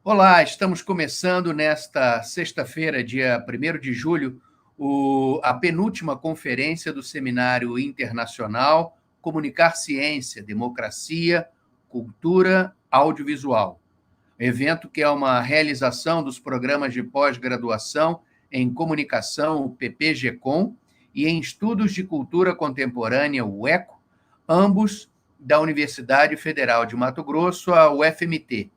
Olá, estamos começando nesta sexta-feira, dia 1º de julho, a penúltima conferência do Seminário Internacional Comunicar Ciência, Democracia, Cultura Audiovisual. Evento que é uma realização dos programas de pós-graduação em Comunicação, o PPG-Com, e em Estudos de Cultura Contemporânea, o ECO, ambos da Universidade Federal de Mato Grosso, a UFMT.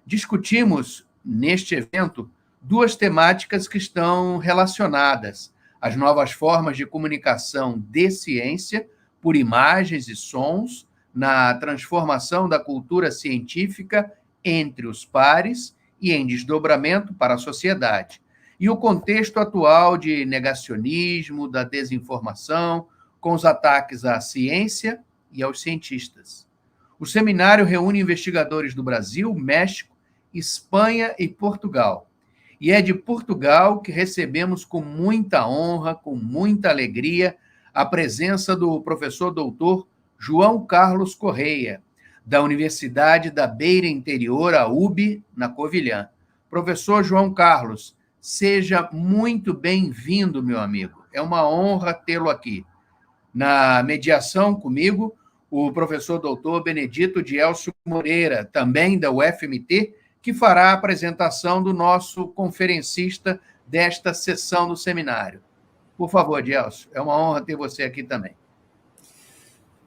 Discutimos, neste evento, duas temáticas que estão relacionadas: as novas formas de comunicação de ciência, por imagens e sons, na transformação da cultura científica entre os pares e em desdobramento para a sociedade, e o contexto atual de negacionismo, da desinformação, com os ataques à ciência e aos cientistas. O seminário reúne investigadores do Brasil, México, Espanha e Portugal. E é de Portugal que recebemos com muita honra, com muita alegria, a presença do professor doutor João Carlos Correia, da Universidade da Beira Interior, a UB, na Covilhã. Professor João Carlos, seja muito bem-vindo, meu amigo. É uma honra tê-lo aqui. Na mediação comigo, o professor doutor Benedito de Elcio Moreira, também da UFMT, que fará a apresentação do nosso conferencista desta sessão do seminário. Por favor, Elcio, é uma honra ter você aqui também.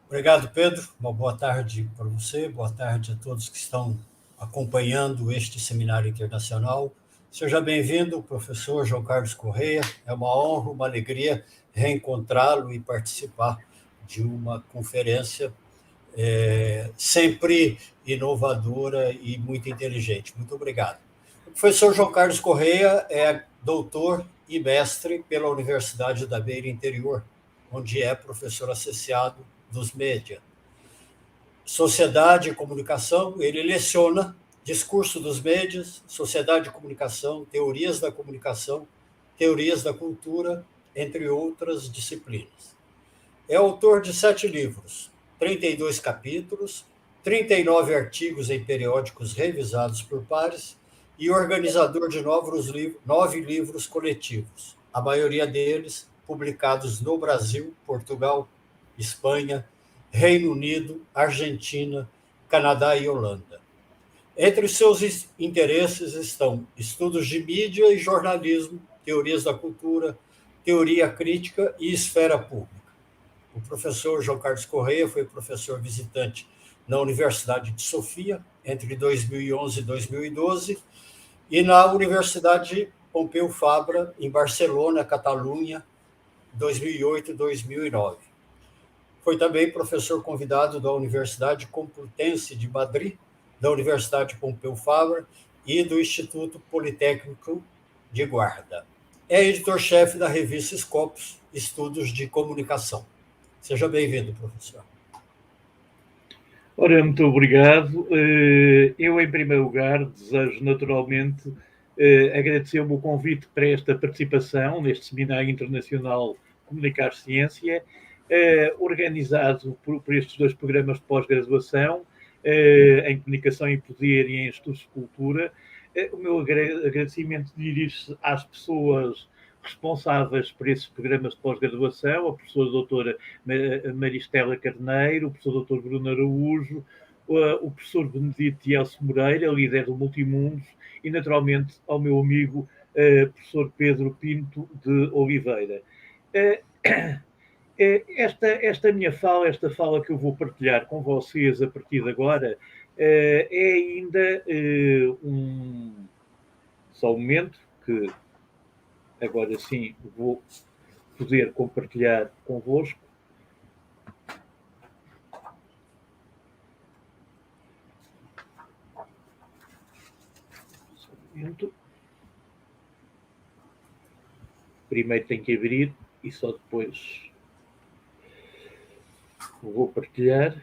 Obrigado, Pedro. Uma boa tarde para você, boa tarde a todos que estão acompanhando este seminário internacional. Seja bem-vindo, professor João Carlos Correia. É uma honra, uma alegria reencontrá-lo e participar de uma conferência sempre inovadora e muito inteligente. Muito obrigado. O professor João Carlos Correia é doutor e mestre pela Universidade da Beira Interior, onde é professor associado dos média. Sociedade e comunicação, ele leciona discurso dos médias, sociedade e comunicação, teorias da cultura, entre outras disciplinas. É autor de 7 livros, 32 capítulos, 39 artigos em periódicos revisados por pares e organizador de 9 livros coletivos, a maioria deles publicados no Brasil, Portugal, Espanha, Reino Unido, Argentina, Canadá e Holanda. Entre seus interesses estão estudos de mídia e jornalismo, teorias da cultura, teoria crítica e esfera pública. O professor João Carlos Correia foi professor visitante na Universidade de Sofia entre 2011 e 2012 e na Universidade Pompeu Fabra, em Barcelona, Catalunha, 2008 e 2009. Foi também professor convidado da Universidade Complutense de Madrid, da Universidade Pompeu Fabra e do Instituto Politécnico de Guarda. É editor-chefe da revista Scopus, Estudos de Comunicação. Seja bem-vindo, professor. Ora, muito obrigado. Eu, em primeiro lugar, desejo naturalmente agradecer o convite para esta participação neste Seminário Internacional Comunicar Ciência, organizado por estes 2 programas de pós-graduação, em Comunicação e Poder e em Estudos de Cultura. O meu agradecimento dirige-se às pessoas responsáveis por esses programas de pós-graduação, a professora doutora Maristela Carneiro, o professor doutor Bruno Araújo, o professor Benedito de Elcio Moreira, líder do Multimundos, e naturalmente ao meu amigo professor Pedro Pinto de Oliveira. Esta minha fala, esta fala que eu vou partilhar com vocês a partir de agora, é ainda só um momento que agora sim vou poder compartilhar convosco. Só um momento. Primeiro tenho que abrir e só depois vou partilhar.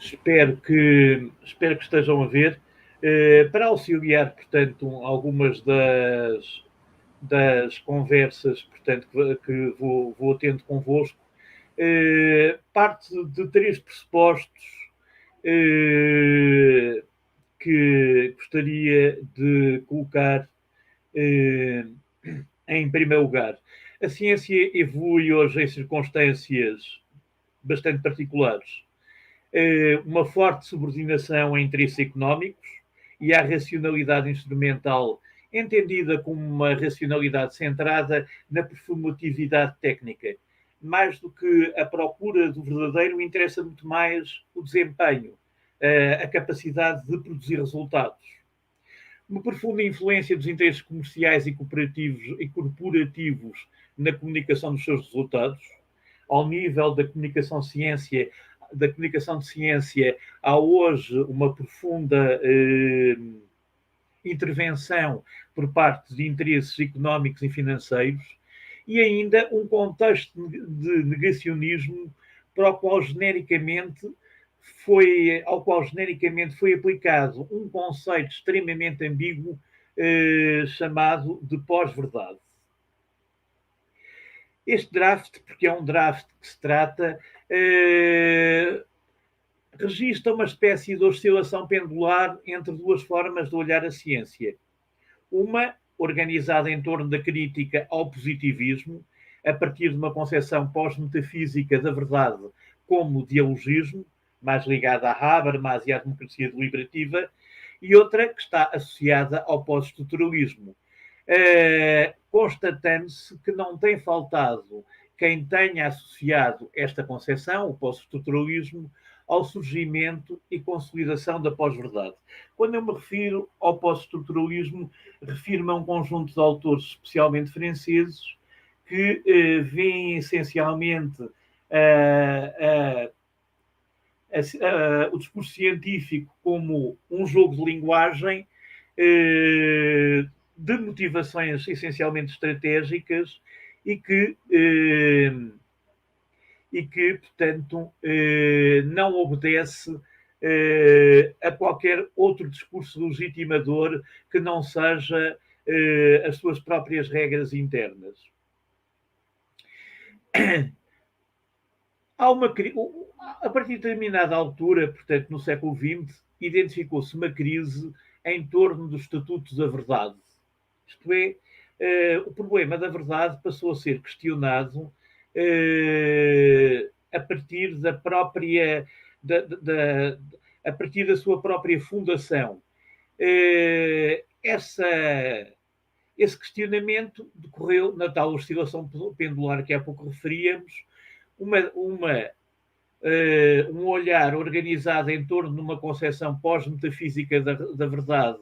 espero que estejam a ver, para auxiliar, portanto, algumas das conversas, portanto, que vou tendo convosco, parte de 3 pressupostos que gostaria de colocar em primeiro lugar. A ciência evolui hoje em circunstâncias bastante particulares. Uma forte subordinação a interesses económicos e à racionalidade instrumental, entendida como uma racionalidade centrada na performatividade técnica. Mais do que a procura do verdadeiro, interessa muito mais o desempenho, a capacidade de produzir resultados. Uma profunda influência dos interesses comerciais e corporativos na comunicação dos seus resultados, ao nível da comunicação de ciência, há hoje uma profunda intervenção por parte de interesses económicos e financeiros, e ainda um contexto de negacionismo ao qual genericamente foi aplicado um conceito extremamente ambíguo chamado de pós-verdade. Este draft, porque é um draft que se trata, registra uma espécie de oscilação pendular entre 2 formas de olhar a ciência. Uma, organizada em torno da crítica ao positivismo, a partir de uma concepção pós-metafísica da verdade como dialogismo, mais ligada a Habermas e à democracia deliberativa, e outra que está associada ao pós-estruturalismo, constatando-se que não tem faltado quem tenha associado esta concepção, o pós-estruturalismo, ao surgimento e consolidação da pós-verdade. Quando eu me refiro ao pós-estruturalismo, refiro-me a um conjunto de autores, especialmente franceses, que veem essencialmente o discurso científico como um jogo de linguagem de motivações essencialmente estratégicas e que portanto, não obedece a qualquer outro discurso legitimador que não seja as suas próprias regras internas. A partir de determinada altura, portanto, no século XX, identificou-se uma crise em torno do Estatuto da Verdade. Isto é, o problema da verdade passou a ser questionado a partir a partir da sua própria fundação. Esse questionamento decorreu na tal oscilação pendular que há pouco referíamos, um olhar organizado em torno de uma concepção pós-metafísica da verdade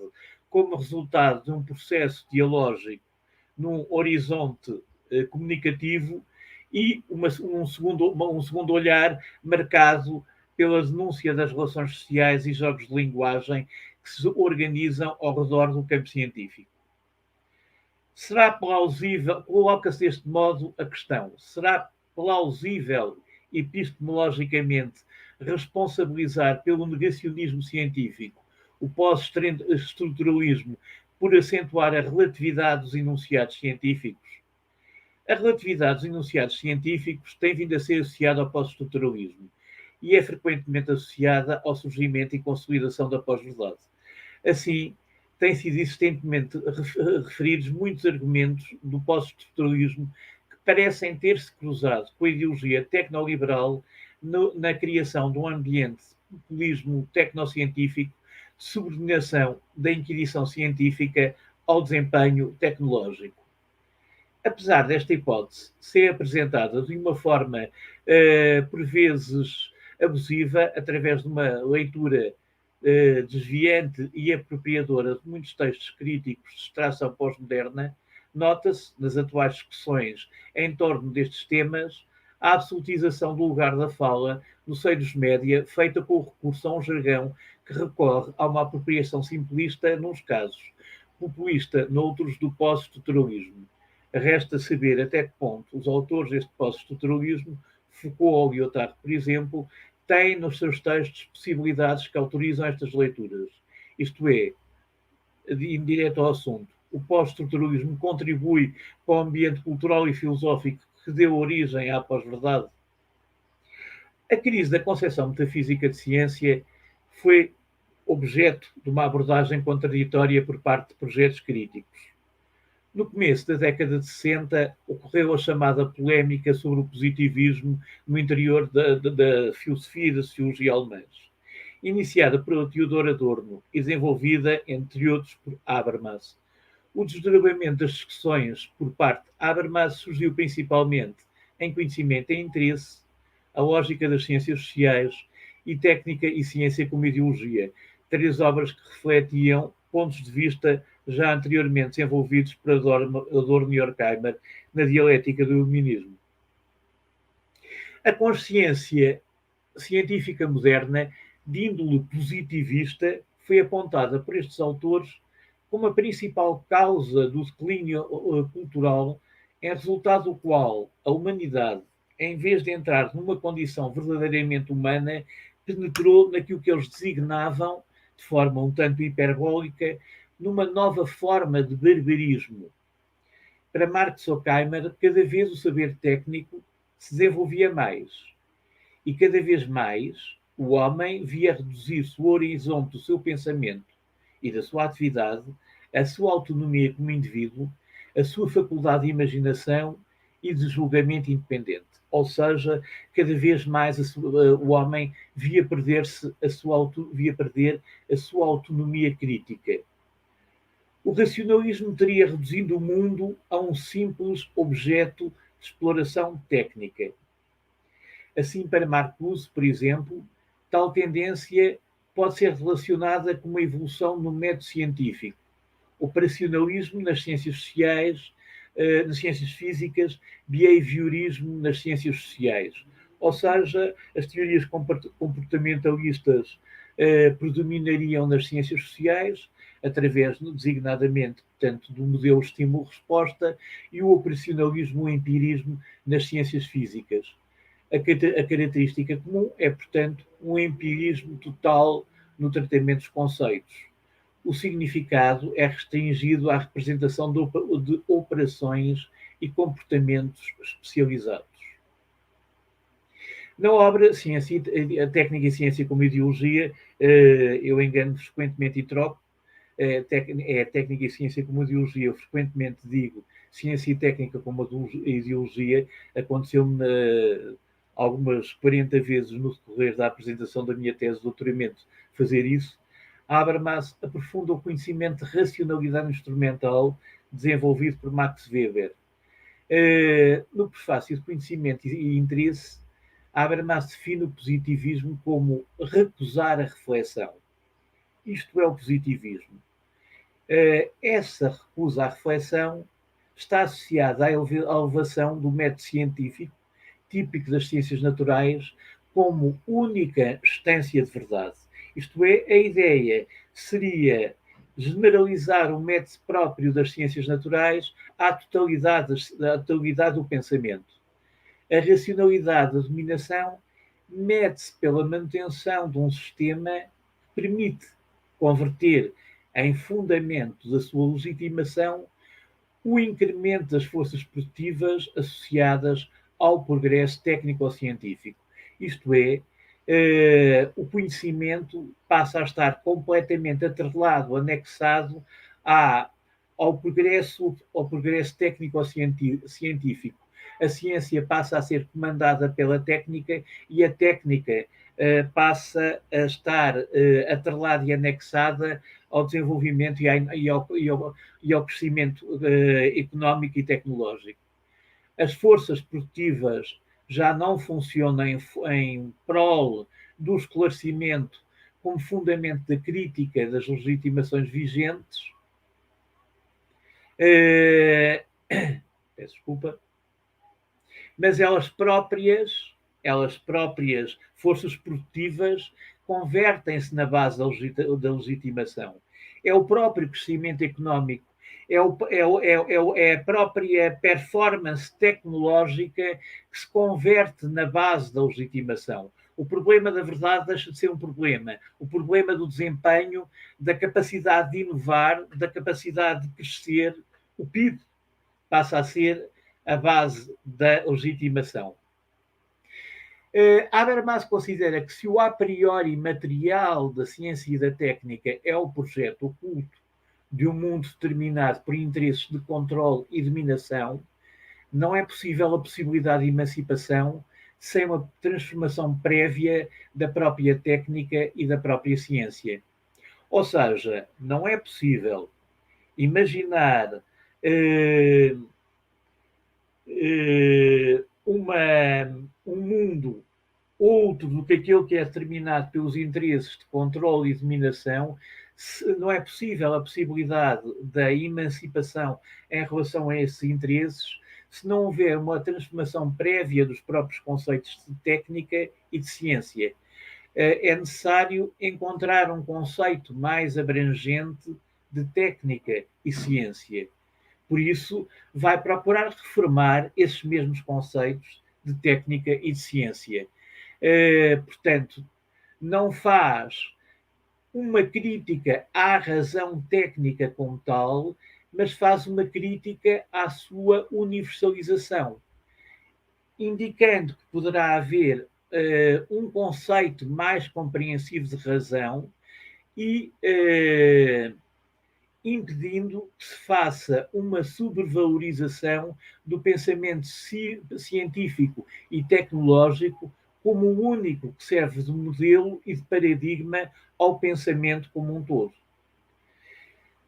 como resultado de um processo dialógico num horizonte comunicativo e um segundo olhar marcado pela denúncia das relações sociais e jogos de linguagem que se organizam ao redor do campo científico. Será plausível, coloca-se deste modo a questão, será plausível epistemologicamente responsabilizar pelo negacionismo científico o pós-estruturalismo por acentuar a relatividade dos enunciados científicos? A relatividade dos enunciados científicos tem vindo a ser associada ao pós-estruturalismo e é frequentemente associada ao surgimento e consolidação da pós-verdade. Assim, têm sido existentemente referidos muitos argumentos do pós-estruturalismo que parecem ter-se cruzado com a ideologia tecnoliberal na criação de um ambiente de populismo tecnocientífico, de subordinação da inquisição científica ao desempenho tecnológico. Apesar desta hipótese ser apresentada de uma forma, por vezes, abusiva, através de uma leitura desviante e apropriadora de muitos textos críticos de extração pós-moderna, nota-se, nas atuais discussões em torno destes temas, a absolutização do lugar da fala no seio dos média, feita com o recurso a um jargão que recorre a uma apropriação simplista nos casos, populista noutros do pós-estruturalismo. Resta saber até que ponto os autores deste pós-estruturalismo, Foucault ou Lyotard, por exemplo, tem nos seus textos possibilidades que autorizam estas leituras. Isto é, direto ao assunto, o pós-estruturalismo contribui para o ambiente cultural e filosófico que deu origem à pós-verdade. A crise da concepção metafísica de ciência foi objeto de uma abordagem contraditória por parte de projetos críticos. No começo da década de 60, ocorreu a chamada polémica sobre o positivismo no interior da filosofia e da sociologia alemãs, iniciada por Theodor Adorno e desenvolvida, entre outros, por Habermas. O desdobramento das discussões por parte de Habermas surgiu principalmente em conhecimento e interesse, a lógica das ciências sociais e técnica e ciência como ideologia, três obras que refletiam pontos de vista já anteriormente desenvolvidos por Adorno e Horkheimer na dialética do iluminismo. A consciência científica moderna, de índole positivista, foi apontada por estes autores como a principal causa do declínio cultural, em resultado do qual a humanidade, em vez de entrar numa condição verdadeiramente humana, penetrou naquilo que eles designavam, de forma um tanto hiperbólica, numa nova forma de barbarismo. Para Marx Horkheimer, cada vez o saber técnico se desenvolvia mais. E cada vez mais o homem via reduzir-se o horizonte do seu pensamento e da sua atividade, a sua autonomia como indivíduo, a sua faculdade de imaginação e de julgamento independente. Ou seja, cada vez mais o homem via perder a sua autonomia crítica. O racionalismo teria reduzido o mundo a um simples objeto de exploração técnica. Assim, para Marcuse, por exemplo, tal tendência pode ser relacionada com uma evolução no método científico, operacionalismo nas ciências sociais, nas ciências físicas, behaviorismo nas ciências sociais. Ou seja, as teorias comportamentalistas predominariam nas ciências sociais, através, designadamente, portanto, do modelo estímulo-resposta, e o operacionalismo, o empirismo nas ciências físicas. A característica comum é, portanto, um empirismo total no tratamento dos conceitos. O significado é restringido à representação de operações e comportamentos especializados. Na obra Ciência, a Técnica e Ciência como Ideologia, eu engano frequentemente e troco, é Técnica e Ciência como Ideologia, eu frequentemente digo Ciência e Técnica como Ideologia, aconteceu-me algumas 40 vezes no decorrer da apresentação da minha tese de doutoramento fazer isso. Habermas aprofunda o conhecimento de racionalidade instrumental desenvolvido por Max Weber. No prefácio de Conhecimento e Interesse, Habermas define o positivismo como recusar a reflexão. Isto é o positivismo. Essa recusa à reflexão está associada à elevação do método científico, típico das ciências naturais, como única instância de verdade. Isto é, a ideia seria generalizar o método próprio das ciências naturais à totalidade do pensamento. A racionalidade da dominação mede-se pela manutenção de um sistema que permite converter em fundamento da sua legitimação o incremento das forças produtivas associadas ao progresso técnico-científico. Isto é, o conhecimento passa a estar completamente atrelado, anexado ao progresso técnico-científico. A ciência passa a ser comandada pela técnica e a técnica passa a estar atrelada e anexada ao desenvolvimento e ao crescimento económico e tecnológico. As forças produtivas já não funcionam em prol do esclarecimento como fundamento da crítica das legitimações vigentes. Peço desculpa. Mas elas próprias, forças produtivas, convertem-se na base da legitimação. É o próprio crescimento económico, é a própria performance tecnológica que se converte na base da legitimação. O problema da verdade deixa de ser um problema. O problema do desempenho, da capacidade de inovar, da capacidade de crescer, o PIB passa a ser a base da legitimação. Habermas considera que se o a priori material da ciência e da técnica é o projeto oculto de um mundo determinado por interesses de controle e dominação, não é possível a possibilidade de emancipação sem uma transformação prévia da própria técnica e da própria ciência. Ou seja, não é possível imaginar um mundo outro do que aquele que é determinado pelos interesses de controle e dominação. Não é possível a possibilidade da emancipação em relação a esses interesses se não houver uma transformação prévia dos próprios conceitos de técnica e de ciência. É necessário encontrar um conceito mais abrangente de técnica e ciência. Por isso, vai procurar reformar esses mesmos conceitos de técnica e de ciência. Portanto, não faz uma crítica à razão técnica como tal, mas faz uma crítica à sua universalização, indicando que poderá haver um conceito mais compreensivo de razão e impedindo que se faça uma sobrevalorização do pensamento científico e tecnológico como o único que serve de modelo e de paradigma ao pensamento como um todo.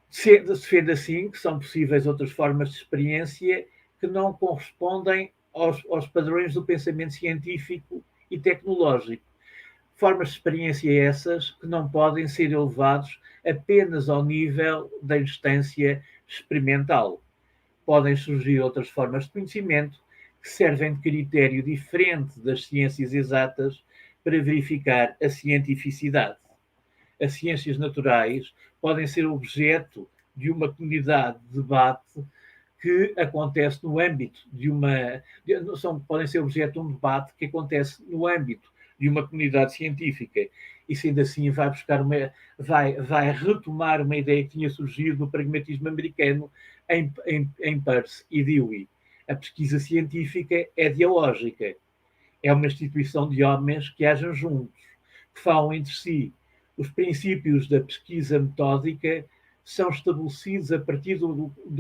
Se defende assim que são possíveis outras formas de experiência que não correspondem aos padrões do pensamento científico e tecnológico. Formas de experiência essas que não podem ser elevados apenas ao nível da instância experimental. Podem surgir outras formas de conhecimento que servem de critério diferente das ciências exatas para verificar a cientificidade. As ciências naturais podem ser objeto de uma comunidade de debate que acontece no âmbito podem ser objeto de um debate que acontece no âmbito de uma comunidade científica, e sendo assim vai retomar uma ideia que tinha surgido no pragmatismo americano em Peirce e Dewey. A pesquisa científica é dialógica, é uma instituição de homens que agem juntos, que falam entre si. Os princípios da pesquisa metódica são estabelecidos a partir de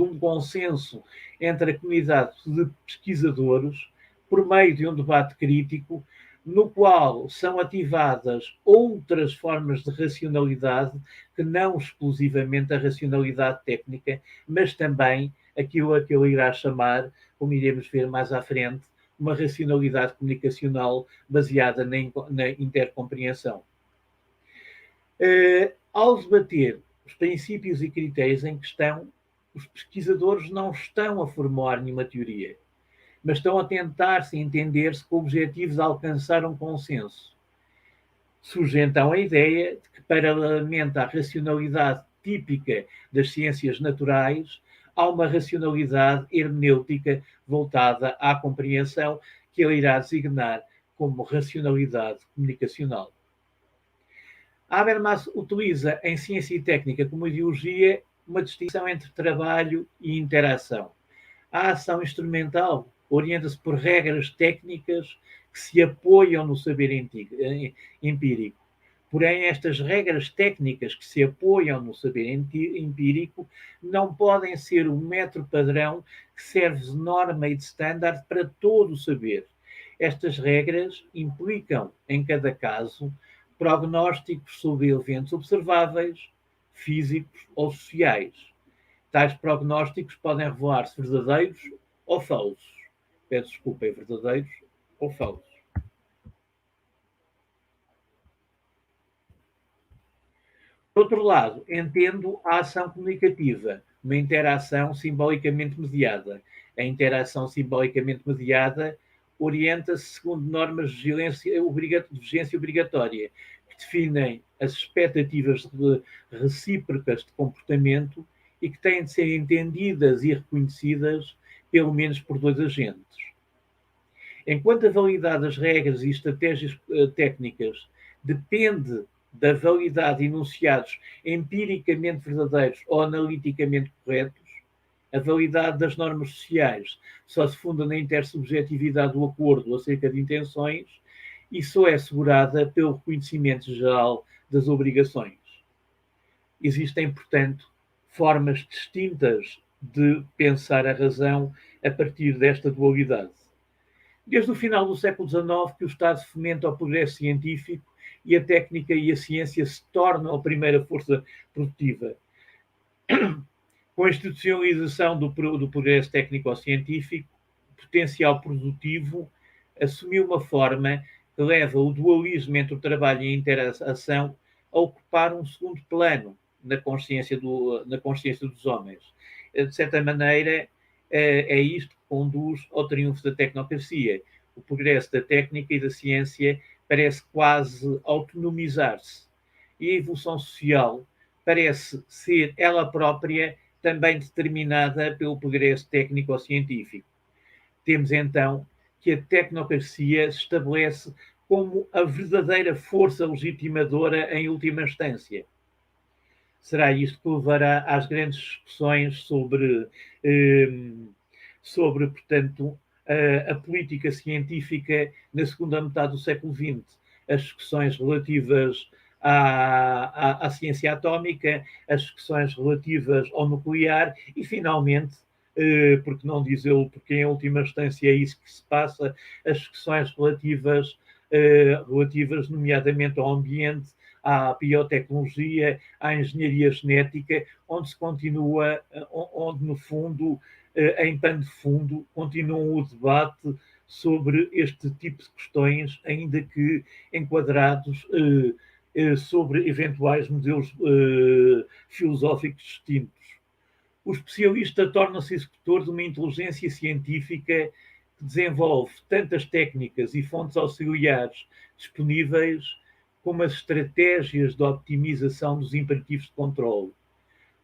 um consenso entre a comunidade de pesquisadores, por meio de um debate crítico, no qual são ativadas outras formas de racionalidade que não exclusivamente a racionalidade técnica, mas também aquilo a que ele irá chamar, como iremos ver mais à frente, uma racionalidade comunicacional baseada na intercompreensão. Ao debater os princípios e critérios em questão, os pesquisadores não estão a formular nenhuma teoria, mas estão a tentar-se entender-se com o objetivo de alcançar um consenso. Surge então a ideia de que, paralelamente à racionalidade típica das ciências naturais, há uma racionalidade hermenêutica voltada à compreensão que ele irá designar como racionalidade comunicacional. Habermas utiliza em ciência e técnica como ideologia uma distinção entre trabalho e interação. A ação instrumental orienta-se por regras técnicas que se apoiam no saber empírico. Porém, estas regras técnicas que se apoiam no saber empírico não podem ser um método padrão que serve de norma e de standard para todo o saber. Estas regras implicam, em cada caso, prognósticos sobre eventos observáveis, físicos ou sociais. Tais prognósticos podem revelar-se verdadeiros ou falsos. Peço desculpa, verdadeiros ou falsos. Por outro lado, entendo a ação comunicativa, uma interação simbolicamente mediada. A interação simbolicamente mediada orienta-se segundo normas de vigilância obrigatória, que definem as expectativas recíprocas de comportamento e que têm de ser entendidas e reconhecidas pelo menos por dois agentes. Enquanto a validade das regras e estratégias técnicas depende da validade de enunciados empiricamente verdadeiros ou analiticamente corretos, a validade das normas sociais só se funda na intersubjetividade do acordo acerca de intenções e só é assegurada pelo reconhecimento geral das obrigações. Existem, portanto, formas distintas de pensar a razão a partir desta dualidade. Desde o final do século XIX que o Estado fomenta o progresso científico e a técnica e a ciência se tornam a primeira força produtiva. Com a institucionalização do progresso técnico-científico, o potencial produtivo assumiu uma forma que leva o dualismo entre o trabalho e a interação a ocupar um segundo plano na consciência dos homens. De certa maneira, é isto que conduz ao triunfo da tecnocracia. O progresso da técnica e da ciência parece quase autonomizar-se. E a evolução social parece ser ela própria também determinada pelo progresso técnico-científico. Temos então que a tecnocracia se estabelece como a verdadeira força legitimadora em última instância. Será isto que levará às grandes discussões sobre portanto, a política científica na segunda metade do século XX, as discussões relativas à ciência atómica, as discussões relativas ao nuclear e, finalmente, porque não dizê-lo, porque em última instância é isso que se passa, as discussões relativas nomeadamente ao ambiente, à biotecnologia, à engenharia genética, onde se continua, onde no fundo, em pano de fundo, continua o debate sobre este tipo de questões, ainda que enquadrados sobre eventuais modelos filosóficos distintos. O especialista torna-se executor de uma inteligência científica que desenvolve tantas técnicas e fontes auxiliares disponíveis como as estratégias de optimização dos imperativos de controle.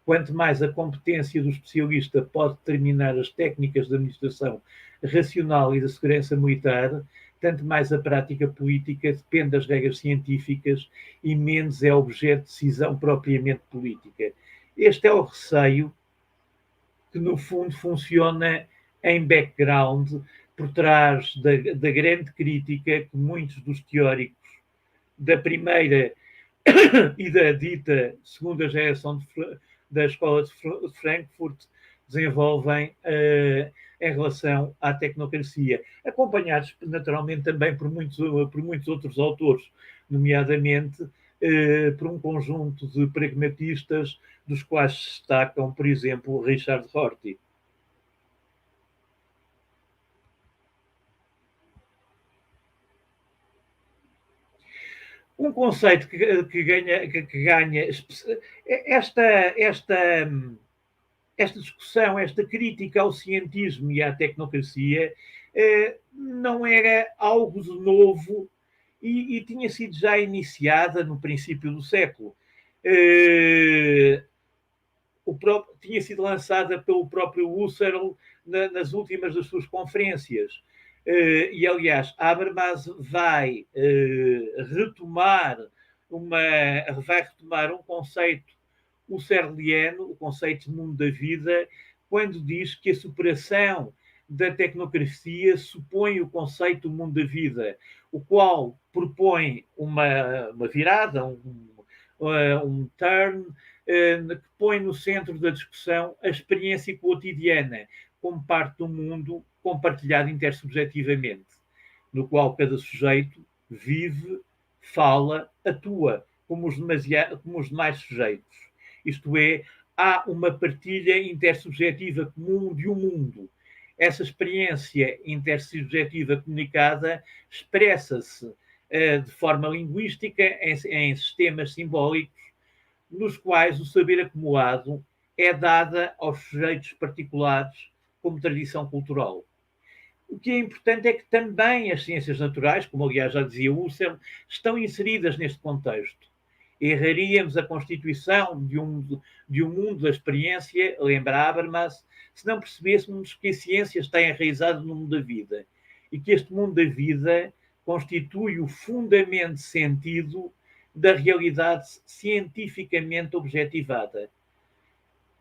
Quanto mais a competência do especialista pode determinar as técnicas de administração racional e da segurança militar, tanto mais a prática política depende das regras científicas e menos é objeto de decisão propriamente política. Este é o receio que, no fundo, funciona em background por trás da grande crítica que muitos dos teóricos da primeira e da dita segunda geração da Escola de Frankfurt desenvolvem em relação à tecnocracia, acompanhados naturalmente também por muitos outros autores, nomeadamente por um conjunto de pragmatistas, dos quais se destacam, por exemplo, Richard Rorty. Um conceito que ganha esta discussão, esta crítica ao cientismo e à tecnocracia não era algo de novo e tinha sido já iniciada no princípio do século. Tinha sido lançada pelo próprio Husserl nas últimas das suas conferências. E, aliás, Habermas vai retomar um conceito husserliano, o conceito de mundo da vida, quando diz que a superação da tecnocracia supõe o conceito do mundo da vida, o qual propõe uma virada, um turn, que põe no centro da discussão a experiência cotidiana como parte do mundo compartilhado intersubjetivamente, no qual cada sujeito vive, fala, atua como os demais sujeitos. Isto é, há uma partilha intersubjetiva comum de um mundo. Essa experiência intersubjetiva comunicada expressa-se de forma linguística em sistemas simbólicos, nos quais o saber acumulado é dado aos sujeitos particulares como tradição cultural. O que é importante é que também as ciências naturais, como aliás já dizia Husserl, estão inseridas neste contexto. Erraríamos a constituição de um mundo da experiência, lembra Habermas, se não percebêssemos que a ciência está enraizada no mundo da vida e que este mundo da vida constitui o fundamento de sentido da realidade cientificamente objetivada.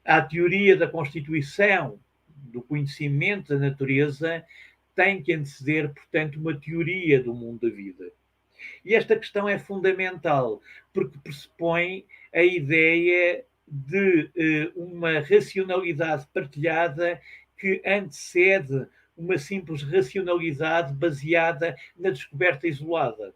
A teoria da constituição do conhecimento da natureza tem que anteceder, portanto, uma teoria do mundo da vida. E esta questão é fundamental, porque pressupõe a ideia de uma racionalidade partilhada que antecede uma simples racionalidade baseada na descoberta isolada.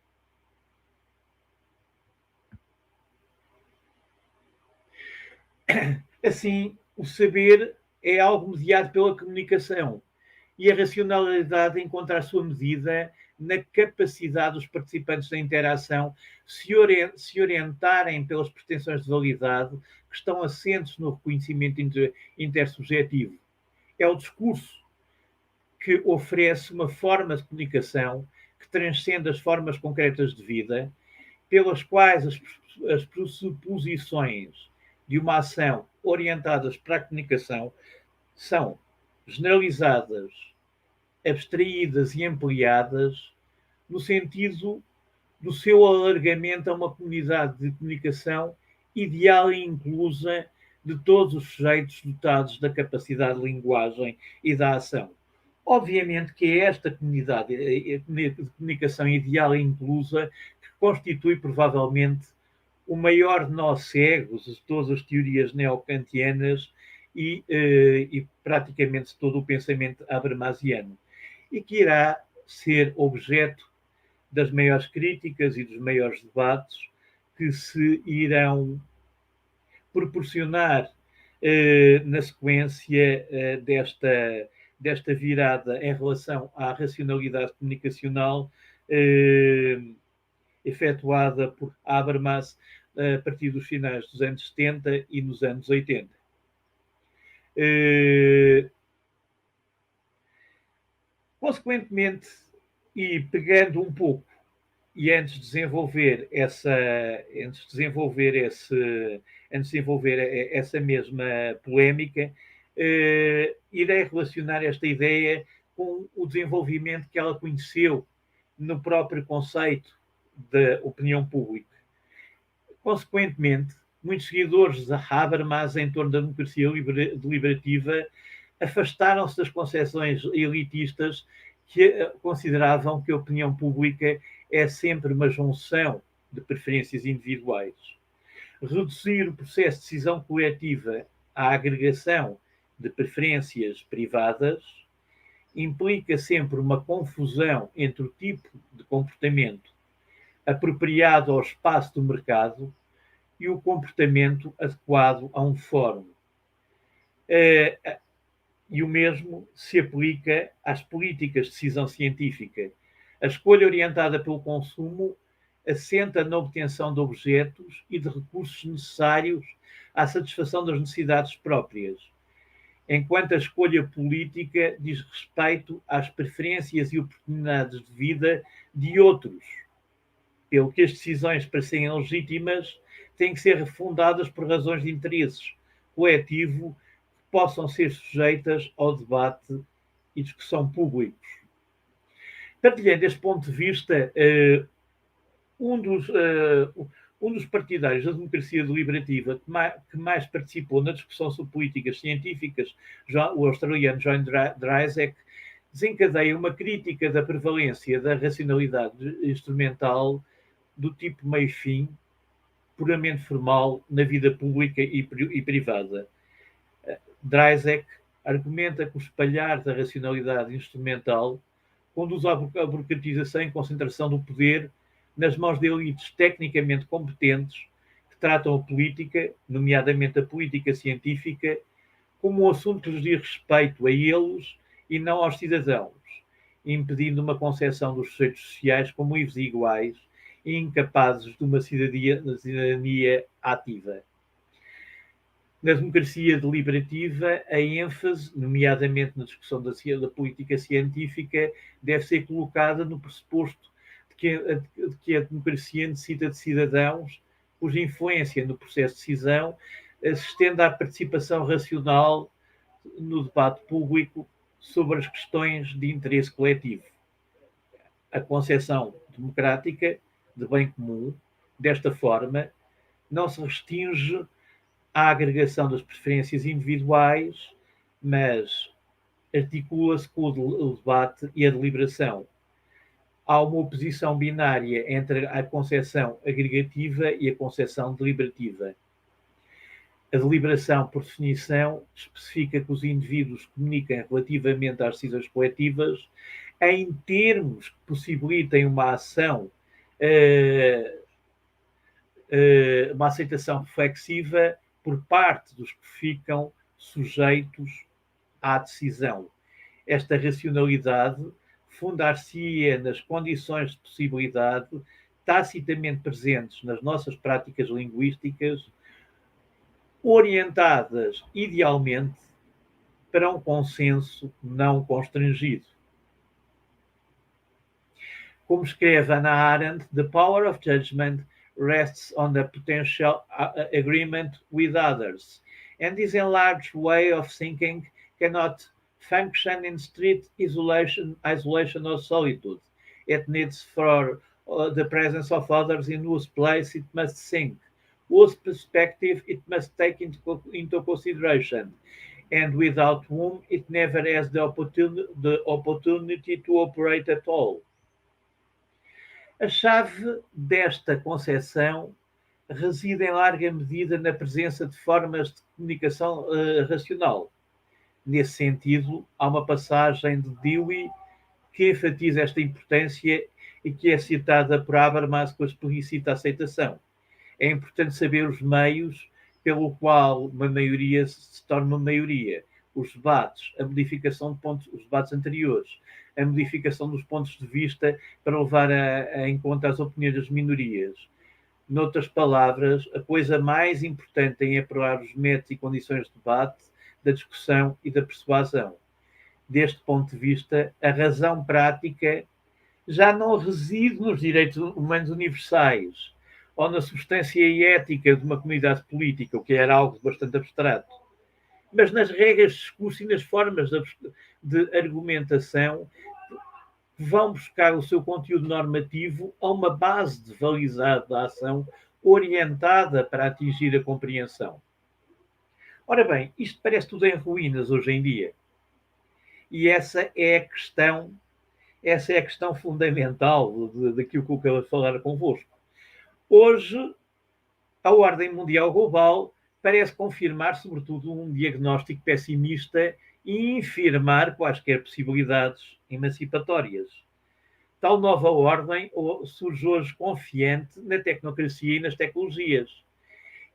Assim, o saber é algo mediado pela comunicação e a racionalidade encontra a sua medida na capacidade dos participantes da interação se orientarem pelas pretensões de validade que estão assentes no reconhecimento intersubjetivo. É o discurso que oferece uma forma de comunicação que transcende as formas concretas de vida, pelas quais as pressuposições de uma ação orientadas para a comunicação são generalizadas, abstraídas e ampliadas no sentido do seu alargamento a uma comunidade de comunicação ideal e inclusa de todos os sujeitos dotados da capacidade de linguagem e da ação. Obviamente que é esta comunidade de comunicação ideal e inclusa que constitui provavelmente o maior nó cego de todas as teorias neocantianas e praticamente todo o pensamento habermasiano, e que irá ser objeto das maiores críticas e dos maiores debates que se irão proporcionar na sequência desta virada em relação à racionalidade comunicacional efetuada por Habermas a partir dos finais dos anos 70 e nos anos 80. Consequentemente, e pegando um pouco, e antes de desenvolver essa mesma polémica, irei relacionar esta ideia com o desenvolvimento que ela conheceu no próprio conceito da opinião pública. Consequentemente, muitos seguidores de Habermas em torno da democracia deliberativa afastaram-se das concepções elitistas que consideravam que a opinião pública é sempre uma junção de preferências individuais. Reduzir o processo de decisão coletiva à agregação de preferências privadas implica sempre uma confusão entre o tipo de comportamento apropriado ao espaço do mercado e o comportamento adequado a um fórum. E o mesmo se aplica às políticas de decisão científica. A escolha orientada pelo consumo assenta na obtenção de objetos e de recursos necessários à satisfação das necessidades próprias, enquanto a escolha política diz respeito às preferências e oportunidades de vida de outros, pelo que as decisões, para serem legítimas, têm que ser refundadas por razões de interesses coletivo que possam ser sujeitas ao debate e discussão públicos. Partilhando este ponto de vista, um dos partidários da democracia deliberativa que mais participou na discussão sobre políticas científicas, o australiano John Dryzek, desencadeia uma crítica da prevalência da racionalidade instrumental do tipo meio-fim, puramente formal, na vida pública e privada. Dryzek argumenta que o espalhar da racionalidade instrumental conduz à burocratização e concentração do poder nas mãos de elites tecnicamente competentes que tratam a política, nomeadamente a política científica, como um assunto que lhes diz respeito a eles e não aos cidadãos, impedindo uma concepção dos sujeitos sociais como livres e iguais e incapazes de uma cidadania ativa. Na democracia deliberativa, a ênfase, nomeadamente na discussão da política científica, deve ser colocada no pressuposto de que a democracia necessita de cidadãos cuja influência no processo de decisão se estenda à participação racional no debate público sobre as questões de interesse coletivo. a concepção democrática de bem comum, desta forma, não se restringe à agregação das preferências individuais, mas articula-se com o debate e a deliberação. Há uma oposição binária entre a concepção agregativa e a concepção deliberativa. A deliberação, por definição, especifica que os indivíduos comunicam relativamente às decisões coletivas em termos que possibilitem uma ação, uma aceitação reflexiva por parte dos que ficam sujeitos à decisão. Esta racionalidade fundar-se-ia nas condições de possibilidade tacitamente presentes nas nossas práticas linguísticas, orientadas idealmente para um consenso não constrangido. Como escreve Hannah Arendt, the power of judgment rests on the potential agreement with others, and this enlarged way of thinking cannot function in strict isolation or solitude. It needs for the presence of others in whose place it must think, whose perspective it must take into consideration, and without whom it never has the opportunity to operate at all. A chave desta concepção reside em larga medida na presença de formas de comunicação racional. Nesse sentido, há uma passagem de Dewey que enfatiza esta importância e que é citada por Habermas com a explícita aceitação. É importante saber os meios pelo qual uma maioria se torna uma maioria. Os debates, a modificação de pontos, os debates anteriores, a modificação dos pontos de vista para levar em conta as opiniões das minorias. Noutras palavras, a coisa mais importante em apurar os métodos e condições de debate, da discussão e da persuasão. Deste ponto de vista, a razão prática já não reside nos direitos humanos universais ou na substância ética de uma comunidade política, o que era algo bastante abstrato, mas nas regras de discurso e nas formas de argumentação que vão buscar o seu conteúdo normativo a uma base de validade da ação orientada para atingir a compreensão. Ora bem, isto parece tudo em ruínas hoje em dia. E essa é a questão fundamental daquilo que eu quero falar convosco. Hoje, a ordem mundial global parece confirmar, sobretudo, um diagnóstico pessimista e infirmar quaisquer possibilidades emancipatórias. Tal nova ordem surge hoje confiante na tecnocracia e nas tecnologias.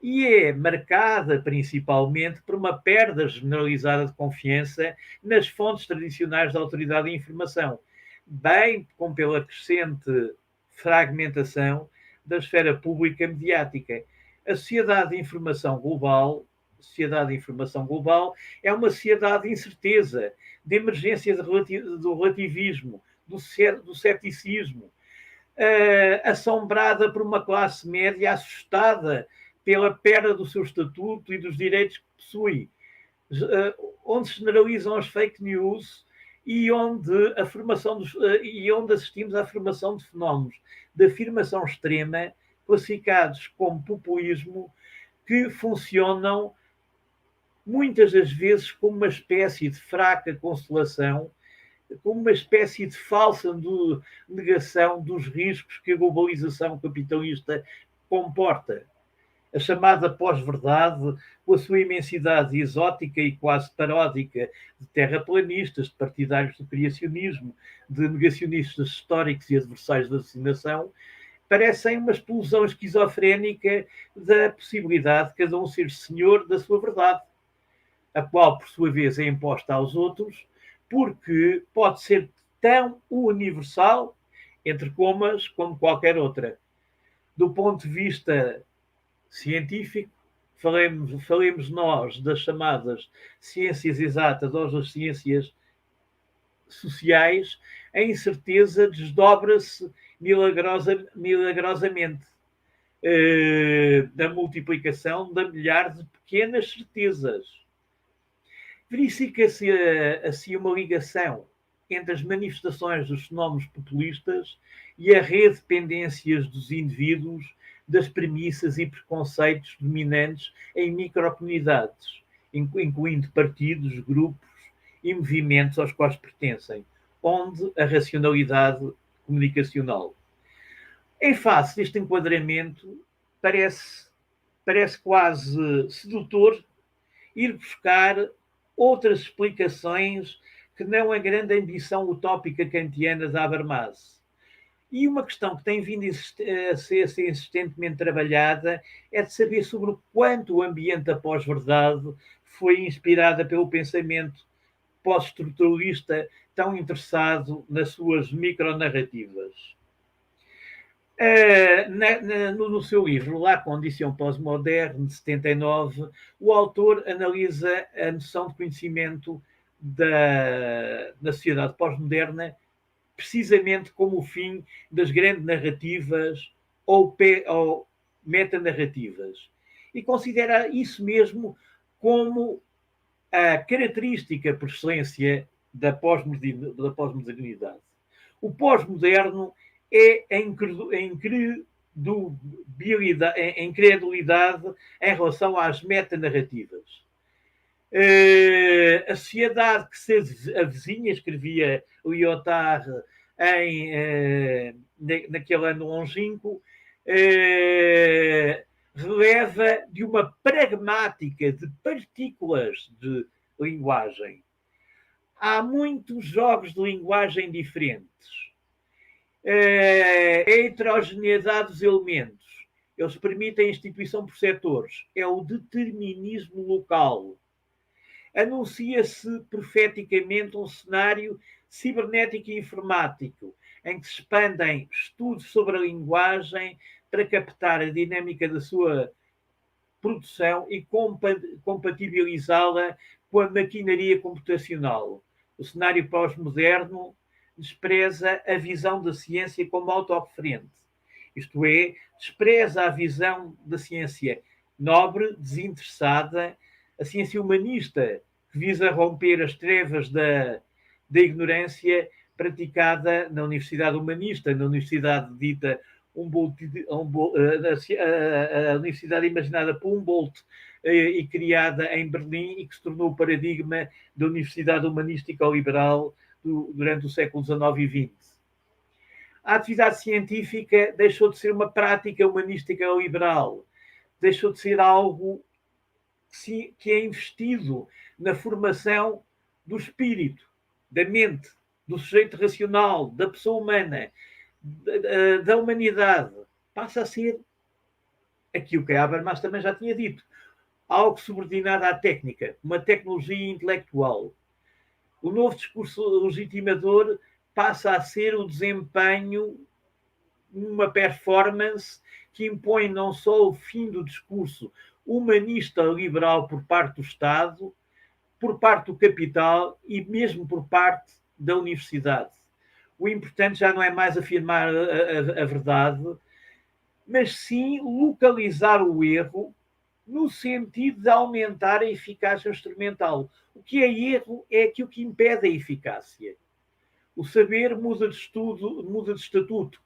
E é marcada principalmente por uma perda generalizada de confiança nas fontes tradicionais da autoridade de informação, bem como pela crescente fragmentação da esfera pública mediática. A sociedade de informação global é uma sociedade de incerteza, de emergência do relativismo, do ceticismo, assombrada por uma classe média assustada pela perda do seu estatuto e dos direitos que possui, onde se generalizam as fake news e onde assistimos à formação de fenómenos de afirmação extrema classificados como populismo, que funcionam muitas das vezes como uma espécie de fraca consolação, como uma espécie de falsa negação dos riscos que a globalização capitalista comporta. A chamada pós-verdade, com a sua imensidade exótica e quase paródica de terraplanistas, de partidários do criacionismo, de negacionistas históricos e adversários da vacinação, parecem uma explosão esquizofrénica da possibilidade de cada um ser senhor da sua verdade, a qual, por sua vez, é imposta aos outros, porque pode ser tão universal, entre comas, como qualquer outra. Do ponto de vista científico, falemos nós das chamadas ciências exatas ou das ciências sociais, a incerteza desdobra-se milagrosamente da multiplicação de milhares de pequenas certezas. Verifica-se assim uma ligação entre as manifestações dos fenómenos populistas e a redependências dos indivíduos das premissas e preconceitos dominantes em microcomunidades, incluindo partidos, grupos e movimentos aos quais pertencem, onde a racionalidade comunicacional. Em face deste enquadramento, parece quase sedutor ir buscar outras explicações que não a grande ambição utópica kantiana de Habermas. E uma questão que tem vindo a ser insistentemente trabalhada é de saber sobre o quanto o ambiente da pós-verdade foi inspirada pelo pensamento pós-estruturalista tão interessado nas suas micronarrativas. No seu livro La Condition Postmoderne, de 79, o autor analisa a noção de conhecimento na sociedade pós-moderna precisamente como o fim das grandes narrativas ou metanarrativas. E considera isso mesmo como a característica por excelência da pós-modernidade. O pós-moderno é a incredulidade em relação às metanarrativas. A sociedade que se avizinha, escrevia Lyotard naquele ano longínquo, releva de uma pragmática de partículas de linguagem. Há muitos jogos de linguagem diferentes. A heterogeneidade dos elementos. Eles permitem a instituição por setores. É o determinismo local. Anuncia-se profeticamente um cenário cibernético e informático, em que se expandem estudos sobre a linguagem para captar a dinâmica da sua produção e compatibilizá-la com a maquinaria computacional. O cenário pós-moderno despreza a visão da ciência como autoreferente. Isto é, despreza a visão da ciência nobre, desinteressada, a ciência humanista, que visa romper as trevas da ignorância praticada na Universidade Humanista, na Universidade dita a Universidade imaginada por Humboldt e criada em Berlim e que se tornou o paradigma da Universidade Humanística Liberal durante o século XIX e XX. A atividade científica deixou de ser uma prática humanística liberal, deixou de ser algo que é investido na formação do espírito, da mente, do sujeito racional, da pessoa humana, da humanidade. Passa a ser aquilo que Habermas também já tinha dito, algo subordinado à técnica, uma tecnologia intelectual. O novo discurso legitimador passa a ser o desempenho, uma performance que impõe não só o fim do discurso humanista liberal por parte do Estado, por parte do capital e mesmo por parte da universidade. O importante já não é mais afirmar a verdade, mas sim localizar o erro no sentido de aumentar a eficácia instrumental. O que é erro é aquilo que impede a eficácia. O saber muda de estatuto.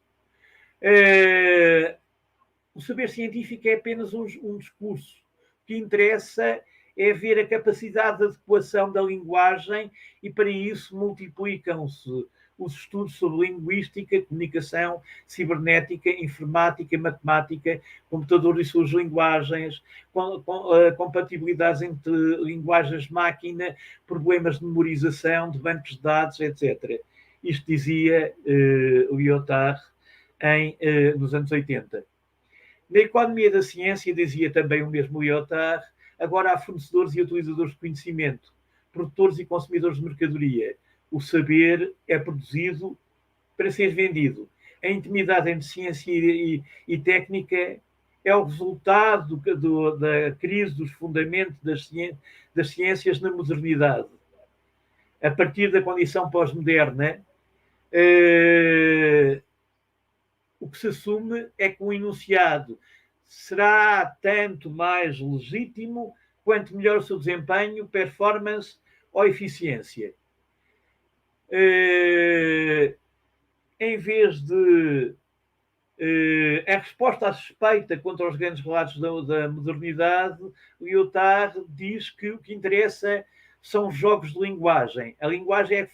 O saber científico é apenas um discurso. O que interessa é ver a capacidade de adequação da linguagem e, para isso, multiplicam-se os estudos sobre linguística, comunicação, cibernética, informática, matemática, computador e suas linguagens, compatibilidades entre linguagens máquina, problemas de memorização, de bancos de dados, etc. Isto dizia Lyotard nos anos 80. Na economia da ciência, dizia também o mesmo Lyotard, agora há fornecedores e utilizadores de conhecimento, produtores e consumidores de mercadoria. O saber é produzido para ser vendido. A intimidade entre ciência e técnica é o resultado da crise dos fundamentos das ciências na modernidade. A partir da condição pós-moderna, o que se assume é que o enunciado será tanto mais legítimo quanto melhor o seu desempenho, performance ou eficiência. em vez de a resposta à suspeita contra os grandes relatos da modernidade, Lyotard diz que o que interessa são os jogos de linguagem. A linguagem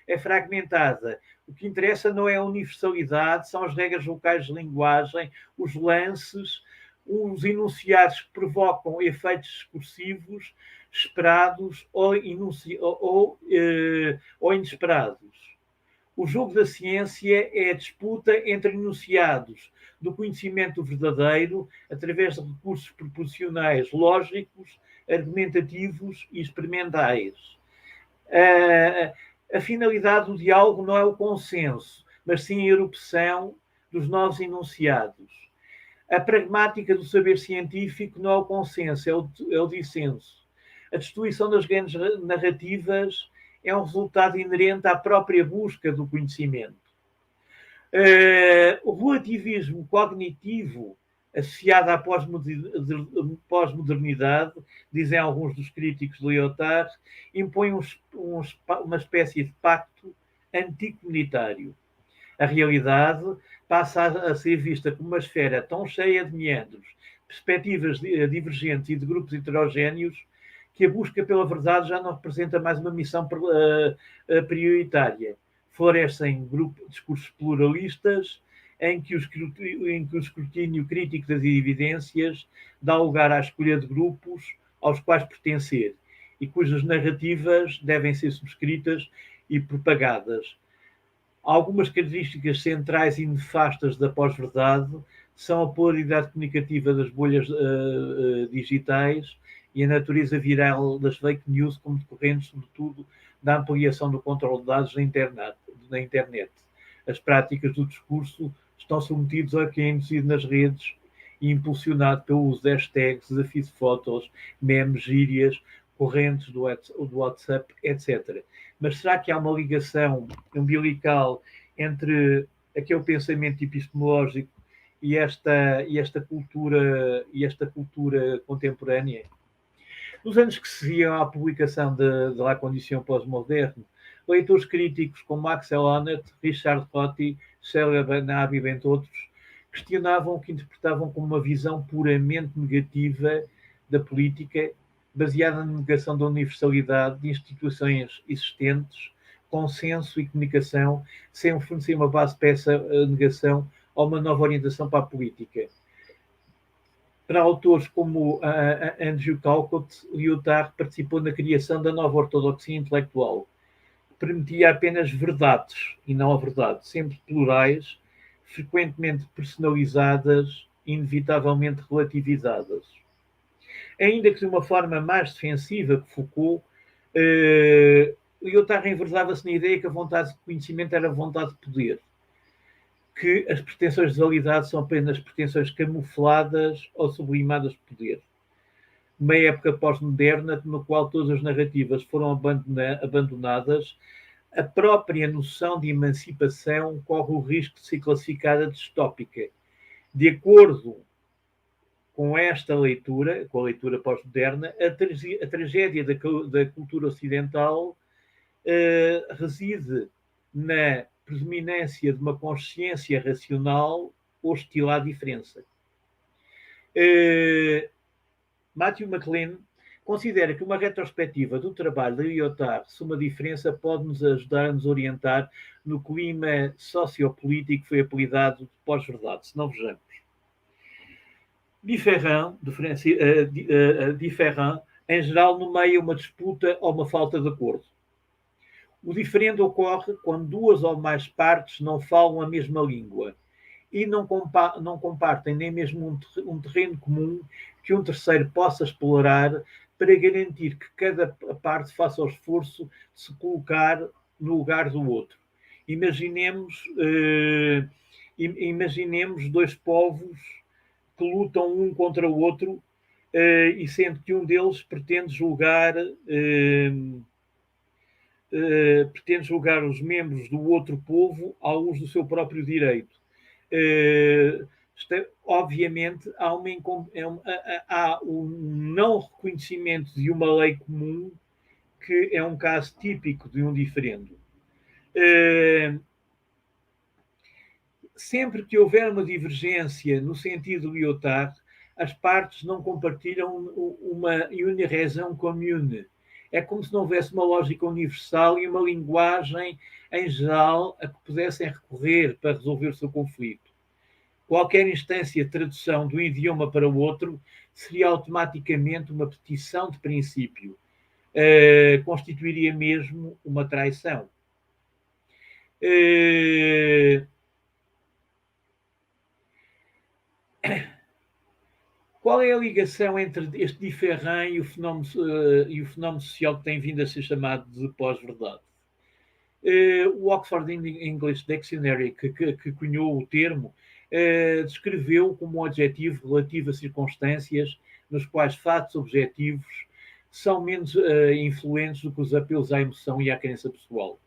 é fragmentada. O que interessa não é a universalidade, são as regras locais de linguagem, os lances, os enunciados que provocam efeitos discursivos esperados ou inesperados. O jogo da ciência é a disputa entre enunciados do conhecimento verdadeiro através de recursos proposicionais lógicos, argumentativos e experimentais. A finalidade do diálogo não é o consenso, mas sim a erupção dos novos enunciados. A pragmática do saber científico não é o consenso, é o dissenso. A destruição das grandes narrativas é um resultado inerente à própria busca do conhecimento. O relativismo cognitivo associado à pós-modernidade, dizem alguns dos críticos de Lyotard, impõe uma espécie de pacto anticomunitário. A realidade passa a ser vista como uma esfera tão cheia de meandros, perspectivas divergentes e de grupos heterogéneos, que a busca pela verdade já não representa mais uma missão prioritária. Florescem discursos pluralistas em que o escrutínio crítico das evidências dá lugar à escolha de grupos aos quais pertencer e cujas narrativas devem ser subscritas e propagadas. Algumas características centrais e nefastas da pós-verdade são a polaridade comunicativa das bolhas digitais e a natureza viral das fake news, como decorrentes, sobretudo, da ampliação do controle de dados na internet. As práticas do discurso estão submetidas ao que é induzido nas redes e impulsionado pelo uso de hashtags, desafios de fotos, memes, gírias, correntes do WhatsApp, etc. Mas será que há uma ligação umbilical entre aquele pensamento epistemológico e esta cultura contemporânea? Nos anos que seguiam à publicação de La Condition Postmoderne, leitores críticos como Axel Honneth, Richard Rorty, Sheila Benhabib, entre outros, questionavam o que interpretavam como uma visão puramente negativa da política, baseada na negação da universalidade de instituições existentes, consenso e comunicação, sem fornecer uma base para essa negação ou uma nova orientação para a política. Para autores como Andrew Calcott, Lyotard participou na criação da nova ortodoxia intelectual, que permitia apenas verdades e não a verdade, sempre plurais, frequentemente personalizadas, inevitavelmente relativizadas. Ainda que de uma forma mais defensiva que Foucault, Lyotard enverdava-se na ideia que a vontade de conhecimento era a vontade de poder, que as pretensões de validade são apenas pretensões camufladas ou sublimadas de poder. Uma época pós-moderna, no qual todas as narrativas foram abandonadas, a própria noção de emancipação corre o risco de ser classificada distópica. De acordo com esta leitura, com a leitura pós-moderna, a tragédia da cultura ocidental reside na predominância de uma consciência racional hostil à diferença. Matthew McLean considera que uma retrospectiva do trabalho de Lyotard sobre a diferença pode nos ajudar a nos orientar no clima sociopolítico que foi apelidado de pós-verdade. Se não vejamos. Different, em geral, nomeia uma disputa ou uma falta de acordo. O diferente ocorre quando duas ou mais partes não falam a mesma língua e não compartem nem mesmo um terreno comum que um terceiro possa explorar para garantir que cada parte faça o esforço de se colocar no lugar do outro. Imaginemos dois povos que lutam um contra o outro e sendo que um deles pretende julgar os membros do outro povo à luz do seu próprio direito. Obviamente, há um não reconhecimento de uma lei comum que é um caso típico de um diferendo. Sempre que houver uma divergência no sentido de Lyotard, as partes não compartilham uma une raison commune. É como se não houvesse uma lógica universal e uma linguagem em geral a que pudessem recorrer para resolver o seu conflito. Qualquer instância de tradução de um idioma para o outro seria automaticamente uma petição de princípio. Constituiria mesmo uma traição. Qual é a ligação entre este diferém e o fenómeno social que tem vindo a ser chamado de pós-verdade? O Oxford English Dictionary, que cunhou o termo, descreveu como um adjetivo relativo a circunstâncias nos quais fatos objetivos são menos influentes do que os apelos à emoção e à crença pessoal.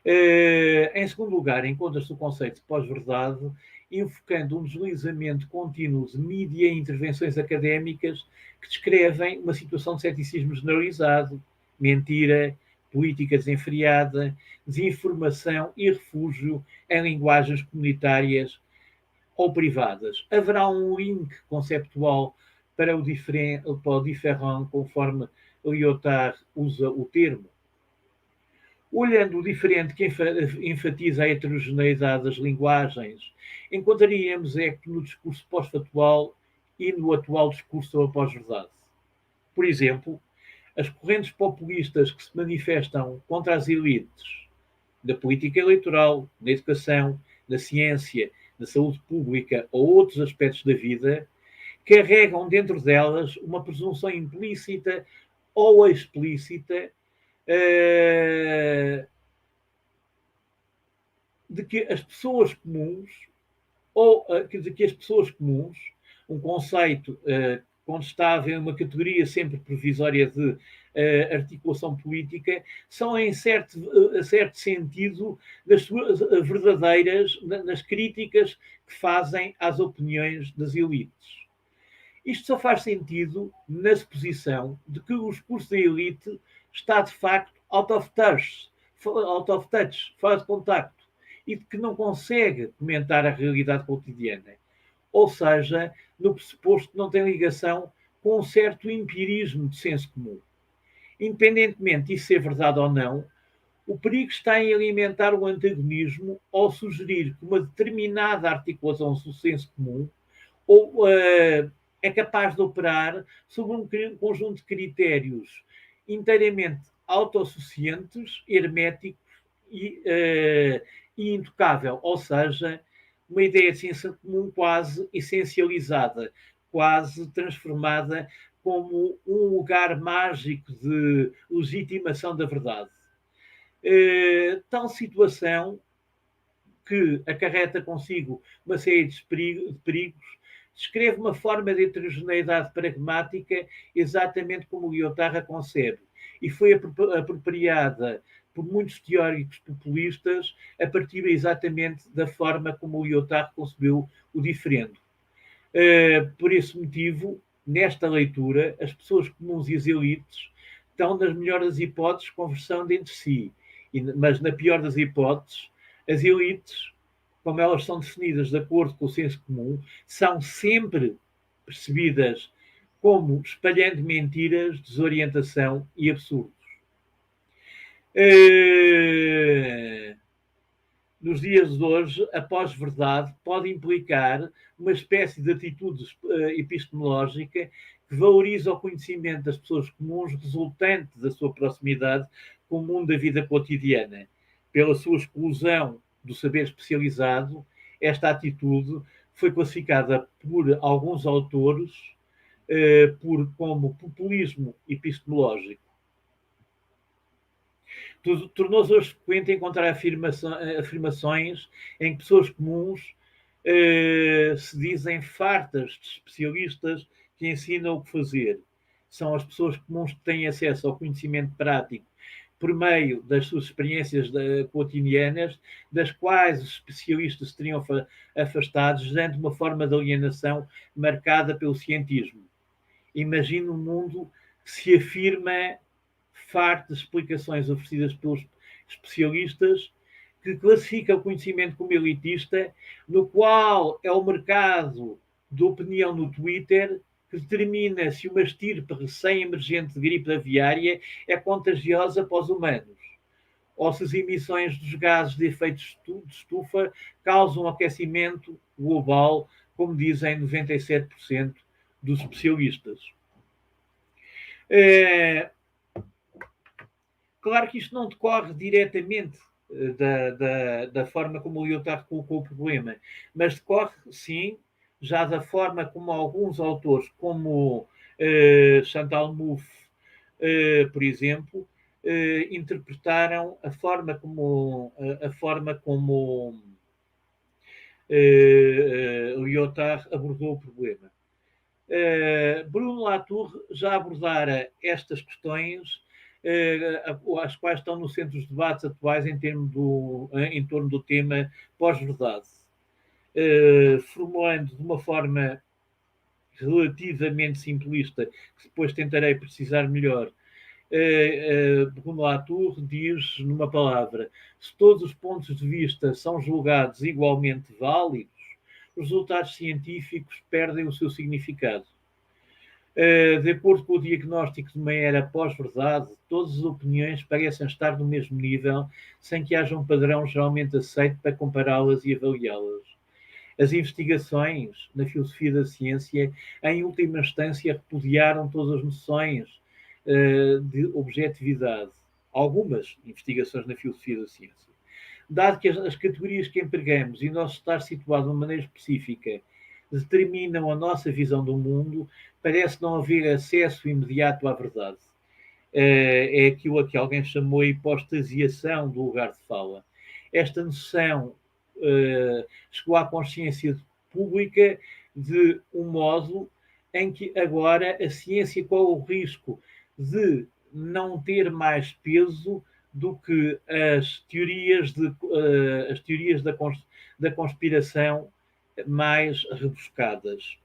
Em segundo lugar, encontra-se o conceito de pós-verdade, enfocando um deslizamento contínuo de mídia e intervenções académicas que descrevem uma situação de ceticismo generalizado, mentira, política desenfreada, desinformação e refúgio em linguagens comunitárias ou privadas. Haverá um link conceptual para o différent, conforme Lyotard usa o termo. Olhando o diferente que enfatiza a heterogeneidade das linguagens, encontraríamos que no discurso pós-factual e no atual discurso sobre a pós-verdade. Por exemplo, as correntes populistas que se manifestam contra as elites da política eleitoral, na educação, na ciência, na saúde pública ou outros aspectos da vida, carregam dentro delas uma presunção implícita ou explícita de que as pessoas comuns, um conceito contestável, uma categoria sempre provisória de articulação política, são em certo sentido das suas verdadeiras nas críticas que fazem às opiniões das elites. Isto só faz sentido na suposição de que o discurso da elite está de facto out of touch, fora de contacto, e de que não consegue comentar a realidade cotidiana. Ou seja, no pressuposto que não tem ligação com um certo empirismo de senso comum. Independentemente disso ser verdade ou não, o perigo está em alimentar o antagonismo ao sugerir que uma determinada articulação do senso comum é capaz de operar sobre um conjunto de critérios inteiramente autossuficientes, herméticos e intocável, ou seja, uma ideia de ciência comum quase essencializada, quase transformada como um lugar mágico de legitimação da verdade. Tal situação, que acarreta consigo uma série de perigos, descreve uma forma de heterogeneidade pragmática exatamente como Lyotard a concebe, e foi apropriada por muitos teóricos populistas a partir exatamente da forma como Lyotard concebeu o diferendo. Por esse motivo, nesta leitura, as pessoas comuns e as elites estão, nas melhores das hipóteses, conversando entre si, mas na pior das hipóteses, as elites, como elas são definidas de acordo com o senso comum, são sempre percebidas como espalhando mentiras, desorientação e absurdos. Nos dias de hoje, a pós-verdade pode implicar uma espécie de atitude epistemológica que valoriza o conhecimento das pessoas comuns resultante da sua proximidade com o mundo da vida cotidiana. Pela sua exclusão do saber especializado, esta atitude foi classificada por alguns autores como populismo epistemológico. Tornou-se hoje frequente encontrar afirmações em que pessoas comuns se dizem fartas de especialistas que ensinam o que fazer. São as pessoas comuns que têm acesso ao conhecimento prático por meio das suas experiências cotidianas, das quais os especialistas se teriam afastados, gerando uma forma de alienação marcada pelo cientismo. Imagine um mundo que se afirma farto de explicações oferecidas pelos especialistas, que classifica o conhecimento como elitista, no qual é o mercado de opinião no Twitter que determina se uma estirpe recém-emergente de gripe aviária é contagiosa para os humanos, ou se as emissões dos gases de efeito de estufa causam aquecimento global, como dizem 97% dos especialistas. Claro que isto não decorre diretamente da forma como o Lyotard colocou o problema, mas decorre, sim, já da forma como alguns autores, como Chantal Mouffe, por exemplo, interpretaram a forma como Lyotard abordou o problema. Bruno Latour já abordara estas questões, as quais estão no centro dos debates atuais em torno do tema pós-verdade, formulando de uma forma relativamente simplista, que depois tentarei precisar melhor. Bruno Latour diz, numa palavra, se todos os pontos de vista são julgados igualmente válidos, os resultados científicos perdem o seu significado. De acordo com o diagnóstico de uma era pós-verdade, todas as opiniões parecem estar no mesmo nível, sem que haja um padrão geralmente aceito para compará-las e avaliá-las. As investigações na filosofia da ciência, em última instância, repudiaram todas as noções de objetividade. Algumas investigações na filosofia da ciência. Dado que as categorias que empregamos e o nosso estar situado de uma maneira específica determinam a nossa visão do mundo, parece não haver acesso imediato à verdade. É aquilo a que alguém chamou a hipostasiação do lugar de fala. Esta noção chegou à consciência pública de um modo em que agora a ciência corre o risco de não ter mais peso do que as teorias da conspiração mais rebuscadas.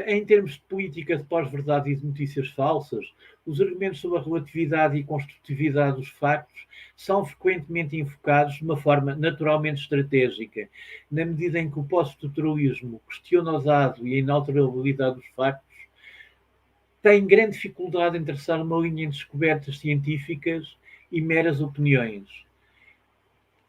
Em termos de política de pós-verdade e de notícias falsas, os argumentos sobre a relatividade e construtividade dos factos são frequentemente invocados de uma forma naturalmente estratégica, na medida em que o pós-estruturalismo questiona o dado e a inalterabilidade dos factos, tem grande dificuldade em traçar uma linha entre descobertas científicas e meras opiniões.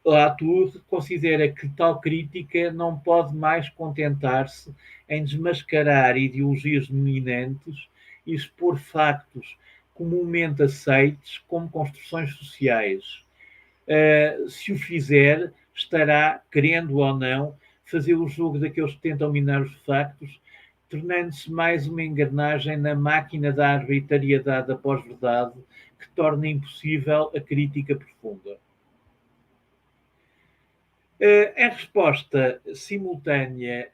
Latour considera que tal crítica não pode mais contentar-se em desmascarar ideologias dominantes e expor factos comumente aceites como construções sociais. Se o fizer, estará, querendo ou não, fazer o jogo daqueles que tentam minar os factos, tornando-se mais uma engrenagem na máquina da arbitrariedade da pós-verdade que torna impossível a crítica profunda. Em resposta simultânea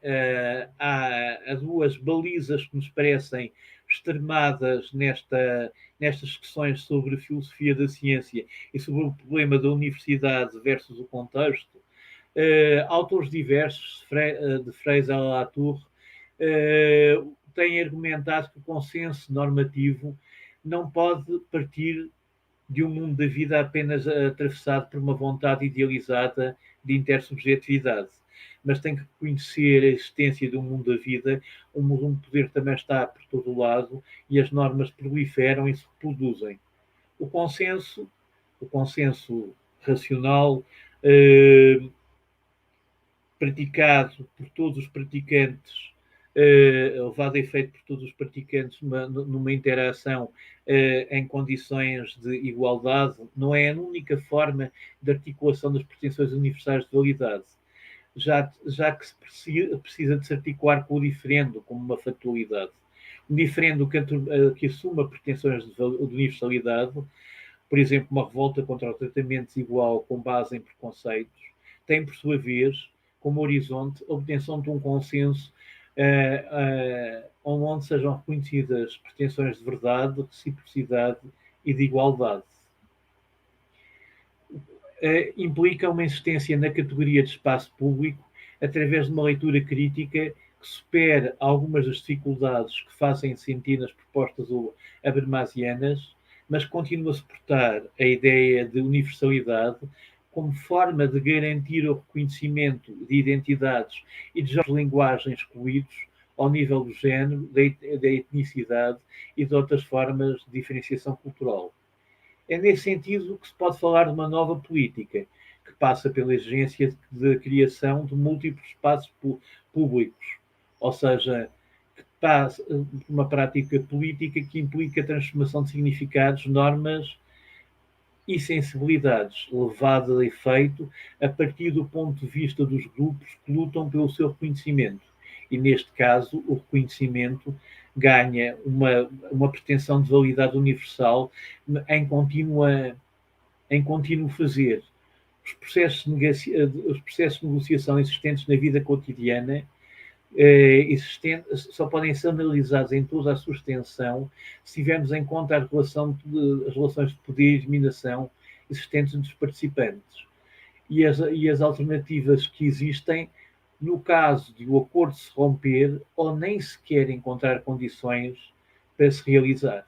a duas balizas que nos parecem extremadas nestas questões sobre filosofia da ciência e sobre o problema da universidade versus o contexto, autores diversos, de Fraser a Latour, têm argumentado que o consenso normativo não pode partir de um mundo da vida apenas atravessado por uma vontade idealizada de intersubjetividade, mas tem que reconhecer a existência de um mundo da vida, um mundo onde o poder também está por todo o lado e as normas proliferam e se reproduzem. O consenso racional, praticado por todos os praticantes, levado a efeito por todos os praticantes numa interação em condições de igualdade, não é a única forma de articulação das pretensões universais de validade, já que se precisa de se articular com o diferendo como uma factualidade. Um diferendo que assuma pretensões de universalidade, por exemplo, uma revolta contra o tratamento desigual com base em preconceitos, tem, por sua vez, como horizonte a obtenção de um consenso onde sejam reconhecidas pretensões de verdade, de reciprocidade e de igualdade. Implica uma insistência na categoria de espaço público através de uma leitura crítica que supere algumas das dificuldades que fazem sentir nas propostas habermasianas, mas continua a suportar a ideia de universalidade como forma de garantir o reconhecimento de identidades e de linguagens excluídos ao nível do género, da etnicidade e de outras formas de diferenciação cultural. É nesse sentido que se pode falar de uma nova política, que passa pela exigência de criação de múltiplos espaços públicos, ou seja, que passa uma prática política que implica a transformação de significados, normas e sensibilidades, levada a efeito a partir do ponto de vista dos grupos que lutam pelo seu reconhecimento. E, neste caso, o reconhecimento ganha uma pretensão de validade universal em contínuo fazer. Os processos de negociação existentes na vida cotidiana só podem ser analisados em toda a sua extensão se tivermos em conta as relações de poder e dominação existentes entre os participantes e as alternativas que existem no caso de o acordo se romper ou nem sequer encontrar condições para se realizar.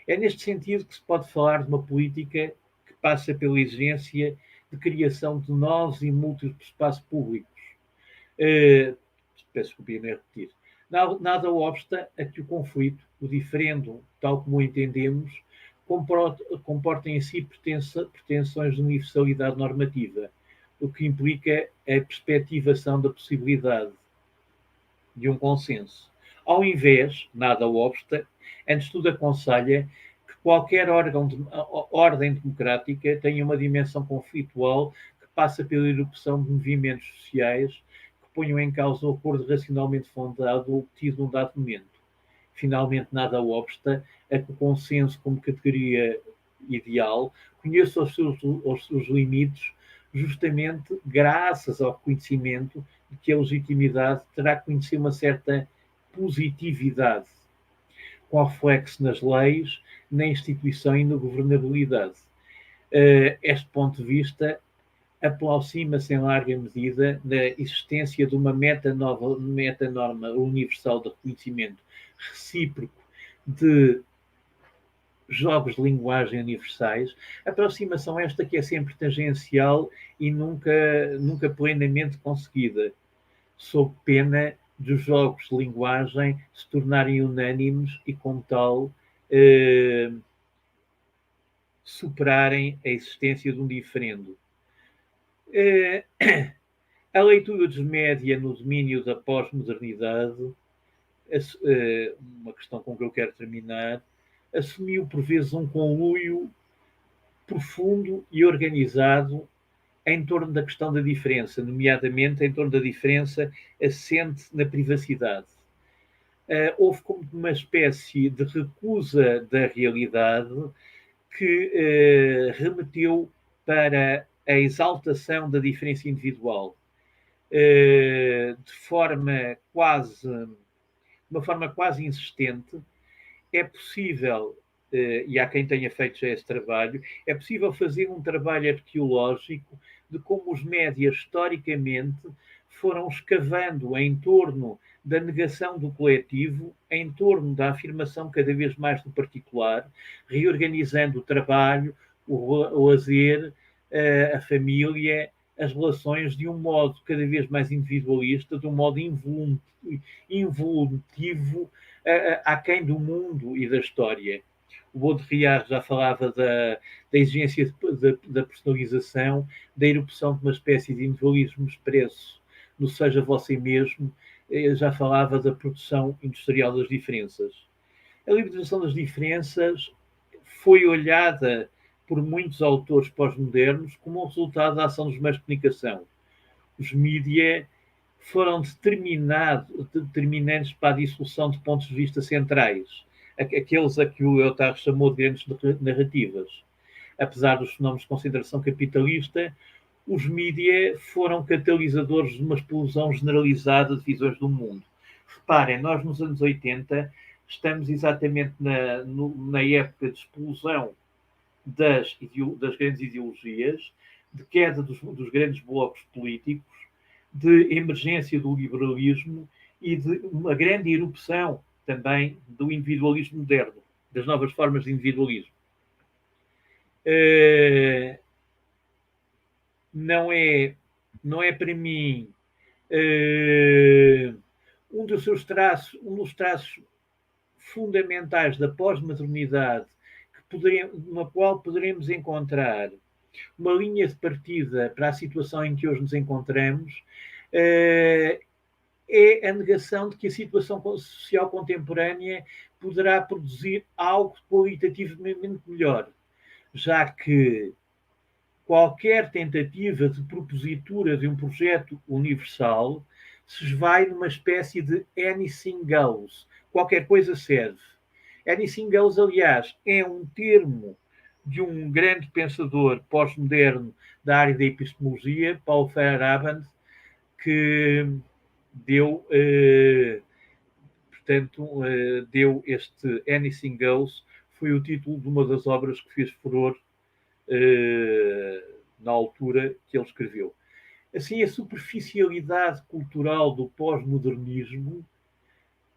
É neste sentido que se pode falar de uma política que passa pela exigência de criação de novos e múltiplos espaços públicos. Peço desculpa, não é repetir. Nada obsta a que o conflito, o diferendo, tal como o entendemos, comporta em si pretensões de universalidade normativa, o que implica a perspectivação da possibilidade de um consenso. Ao invés, nada obsta, antes de tudo aconselha que qualquer ordem democrática tenha uma dimensão conflitual que passa pela erupção de movimentos sociais que ponham em causa o acordo racionalmente fundado obtido num dado momento. Finalmente, nada obsta a que o consenso como categoria ideal conheça os seus limites justamente graças ao reconhecimento de que a legitimidade terá que conhecer uma certa positividade, com reflexo nas leis, na instituição e na governabilidade. Este ponto de vista aproxima-se em larga medida da existência de uma metanorma universal de reconhecimento recíproco de jogos de linguagem universais, aproximação esta que é sempre tangencial e nunca plenamente conseguida, sob pena dos jogos de linguagem se tornarem unânimes e, como tal, superarem a existência de um diferendo. A leitura dos média no domínio da pós-modernidade, uma questão com que eu quero terminar, assumiu por vezes um conluio profundo e organizado em torno da questão da diferença, nomeadamente em torno da diferença assente na privacidade. Houve como uma espécie de recusa da realidade que remeteu para a exaltação da diferença individual, de uma forma quase insistente. É possível, e há quem tenha feito já esse trabalho, é possível fazer um trabalho arqueológico de como os médias, historicamente, foram escavando em torno da negação do coletivo, em torno da afirmação cada vez mais do particular, reorganizando o trabalho, o lazer, a família, as relações de um modo cada vez mais individualista, de um modo involutivo, aquém do mundo e da história. O Baudrillard já falava da exigência da personalização, da erupção de uma espécie de individualismo expresso no seja você mesmo, já falava da produção industrial das diferenças. A libertação das diferenças foi olhada por muitos autores pós-modernos como um resultado da ação dos meios de comunicação. Os mídia foram determinantes para a dissolução de pontos de vista centrais, aqueles a que o Lyotard chamou de grandes narrativas. Apesar dos fenómenos de concentração capitalista, os mídia foram catalisadores de uma explosão generalizada de visões do mundo. Reparem, nós nos anos 80 estamos exatamente na época de explosão das grandes ideologias, de queda dos grandes blocos políticos, de emergência do liberalismo e de uma grande erupção também do individualismo moderno. das novas formas de individualismo. Não é para mim um dos traços fundamentais da pós-modernidade na qual poderemos encontrar uma linha de partida para a situação em que hoje nos encontramos, é a negação de que a situação social contemporânea poderá produzir algo qualitativamente melhor, já que qualquer tentativa de propositura de um projeto universal se esvai numa espécie de anything goes. Qualquer coisa serve. Anything goes, aliás, é um termo de um grande pensador pós-moderno da área da epistemologia, Paul Feyerabend, que deu, deu este Anything Goes, foi o título de uma das obras que fez furor na altura que ele escreveu. Assim, a superficialidade cultural do pós-modernismo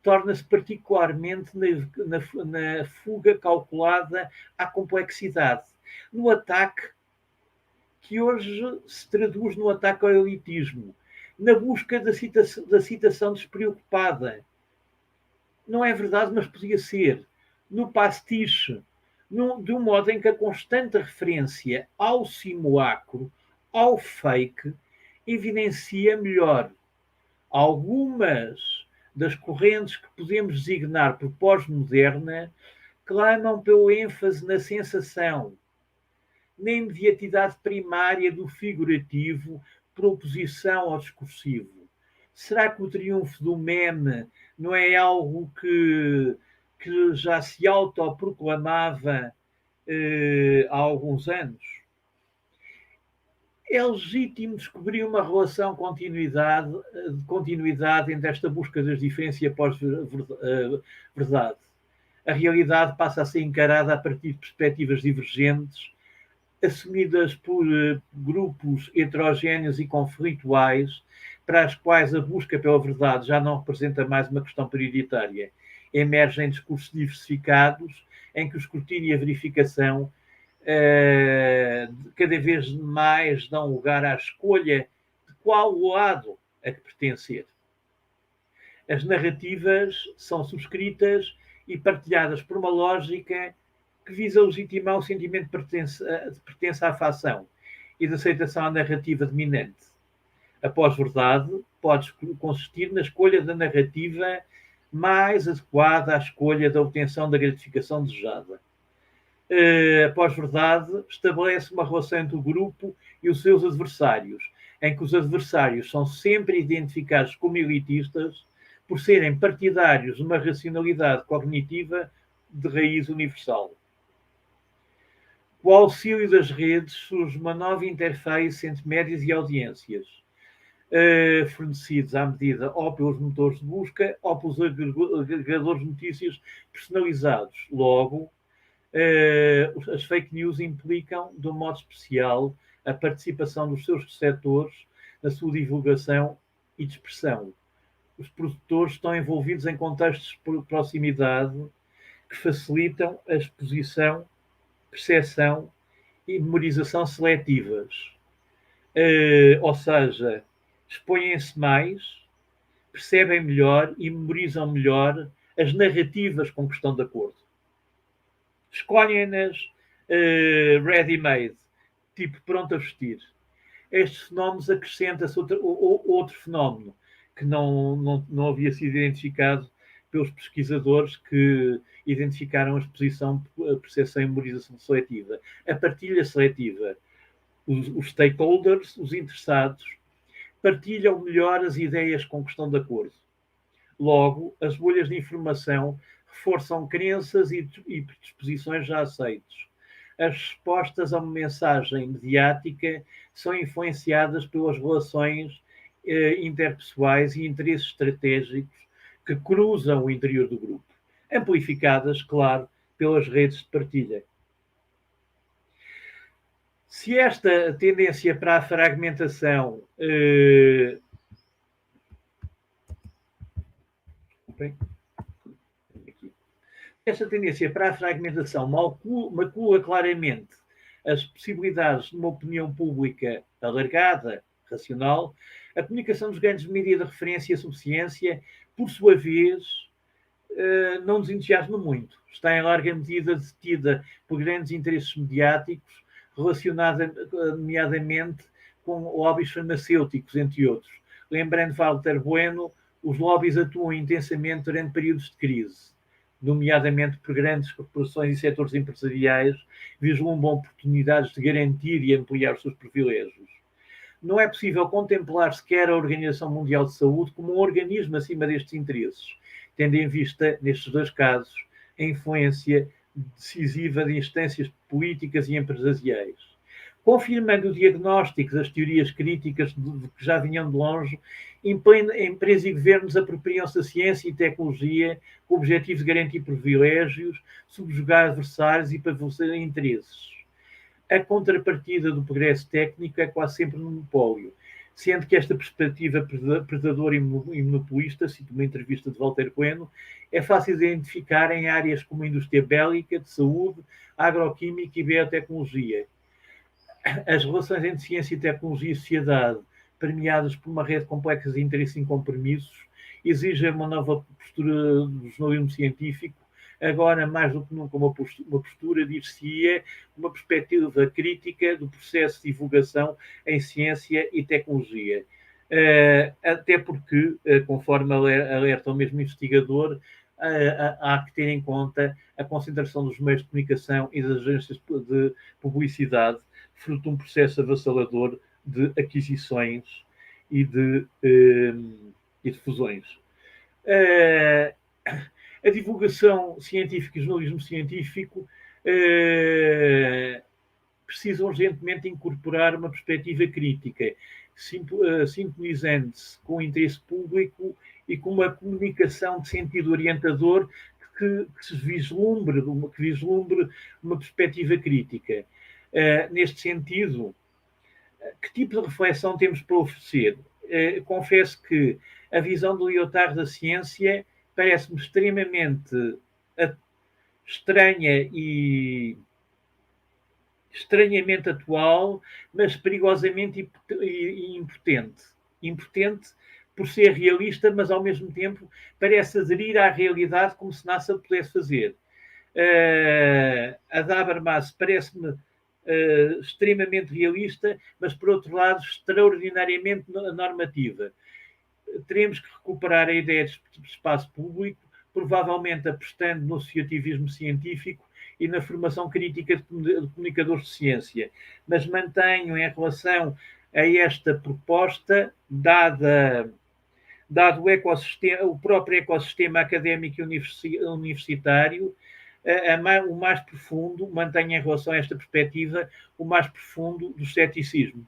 torna-se particularmente na fuga calculada à complexidade, no ataque que hoje se traduz no ataque ao elitismo, na busca da citação despreocupada. Não é verdade, mas podia ser. No pastiche, de um modo em que a constante referência ao simulacro, ao fake, evidencia melhor algumas das correntes que podemos designar por pós-moderna clamam pelo ênfase na sensação, na imediatidade primária do figurativo por oposição ao discursivo. Será que o triunfo do meme não é algo que já se autoproclamava há alguns anos? É legítimo descobrir uma relação de continuidade entre esta busca das diferenças e a pós-verdade. A realidade passa a ser encarada a partir de perspectivas divergentes, assumidas por grupos heterogéneos e conflituais, para as quais a busca pela verdade já não representa mais uma questão prioritária. Emergem discursos diversificados em que o escrutínio e a verificação cada vez mais dão lugar à escolha de qual lado a que pertencer. As narrativas são subscritas e partilhadas por uma lógica que visa legitimar o sentimento de pertença à facção e de aceitação à narrativa dominante. A pós-verdade pode consistir na escolha da narrativa mais adequada à escolha da obtenção da gratificação desejada. A pós-verdade estabelece uma relação entre o grupo e os seus adversários, em que os adversários são sempre identificados como elitistas por serem partidários de uma racionalidade cognitiva de raiz universal. Com o auxílio das redes surge uma nova interface entre médias e audiências, fornecidos à medida ou pelos motores de busca ou pelos agregadores de notícias personalizados. Logo, as fake news implicam, de um modo especial, a participação dos seus receptores na sua divulgação e dispersão. Os produtores estão envolvidos em contextos de proximidade que facilitam a exposição, percepção e memorização seletivas. Ou seja, expõem-se mais, percebem melhor e memorizam melhor as narrativas com que estão de acordo. Escolhem-nas ready-made, tipo pronto a vestir. Estes fenómenos acrescenta-se outro fenómeno que não havia sido identificado pelos pesquisadores que identificaram a exposição, a percepção e memorização seletiva. A partilha seletiva. Os stakeholders, os interessados, partilham melhor as ideias com que estão de acordo. Logo, as bolhas de informação reforçam crenças e predisposições já aceitos. As respostas a uma mensagem mediática são influenciadas pelas relações interpessoais e interesses estratégicos que cruzam o interior do grupo, amplificadas, claro, pelas redes de partilha. Se esta tendência para a fragmentação Esta tendência para a fragmentação macula claramente as possibilidades de uma opinião pública alargada, racional. A comunicação dos grandes mídias de referência sobre ciência, por sua vez, não nos entusiasma muito. Está em larga medida detida por grandes interesses mediáticos, relacionada nomeadamente com lobbies farmacêuticos, entre outros. Lembrando Walter Bueno, os lobbies atuam intensamente durante períodos de crise, nomeadamente por grandes corporações e setores empresariais, vislumbram oportunidades de garantir e ampliar os seus privilégios. Não é possível contemplar sequer a Organização Mundial de Saúde como um organismo acima destes interesses, tendo em vista, nestes dois casos, a influência decisiva de instâncias políticas e empresariais. Confirmando o diagnóstico das teorias críticas que já vinham de longe, empresas e governos apropriam-se da ciência e tecnologia com o objetivo de garantir privilégios, subjugar adversários e favorecer interesses. A contrapartida do progresso técnico é quase sempre um monopólio, sendo que esta perspectiva predadora e monopolista, cito uma entrevista de Walter Bueno, é fácil de identificar em áreas como a indústria bélica, de saúde, agroquímica e biotecnologia. As relações entre ciência e tecnologia e sociedade, permeadas por uma rede complexa de interesses e compromissos, exigem uma nova postura do jornalismo científico, agora mais do que nunca uma postura, dir-se-ia, uma perspectiva crítica do processo de divulgação em ciência e tecnologia. Até porque, conforme alerta o mesmo investigador, há que ter em conta a concentração dos meios de comunicação e das agências de publicidade, fruto de um processo avassalador de aquisições e de fusões. A divulgação científica e o jornalismo científico precisam urgentemente incorporar uma perspectiva crítica, sintonizando-se com o interesse público e com uma comunicação de sentido orientador que vislumbre uma perspectiva crítica. Neste sentido, que tipo de reflexão temos para oferecer? Confesso que a visão do Lyotard da ciência parece-me extremamente estranha e estranhamente atual, mas perigosamente impotente. Impotente por ser realista, mas ao mesmo tempo parece aderir à realidade como se nada pudesse fazer. A da Habermas parece-me extremamente realista, mas por outro lado extraordinariamente normativa. Teremos que recuperar a ideia de espaço público, provavelmente apostando no associativismo científico e na formação crítica de comunicadores de ciência, mas mantenho em relação a esta proposta, dado o próprio ecossistema académico e universitário, o mais profundo, mantenho em relação a esta perspectiva, o mais profundo dos ceticismos.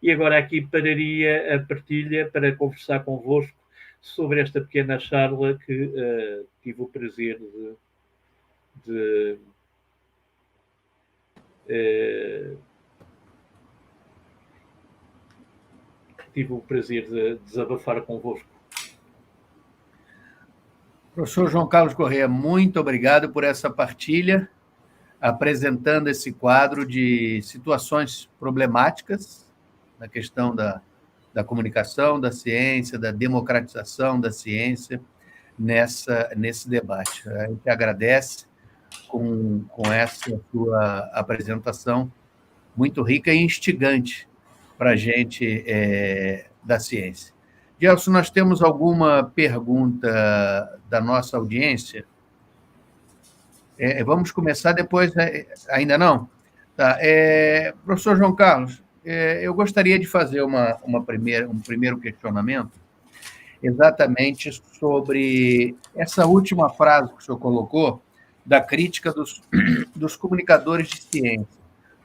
E agora aqui pararia a partilha para conversar convosco sobre esta pequena charla que tive o prazer de desabafar convosco. Professor João Carlos Corrêa, muito obrigado por essa partilha, apresentando esse quadro de situações problemáticas na questão da comunicação, da ciência, da democratização da ciência nesse debate. A gente agradece com essa sua apresentação muito rica e instigante para a gente da ciência. Gelson, nós temos alguma pergunta da nossa audiência? Vamos começar depois, ainda não? Tá. Professor João Carlos, eu gostaria de fazer um primeiro questionamento exatamente sobre essa última frase que o senhor colocou, da crítica dos comunicadores de ciência.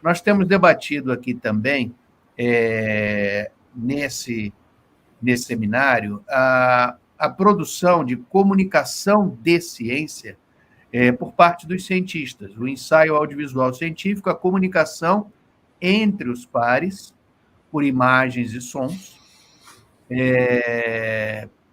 Nós temos debatido aqui também, nesse seminário, a produção de comunicação de ciência por parte dos cientistas, o ensaio audiovisual científico, a comunicação entre os pares, por imagens e sons,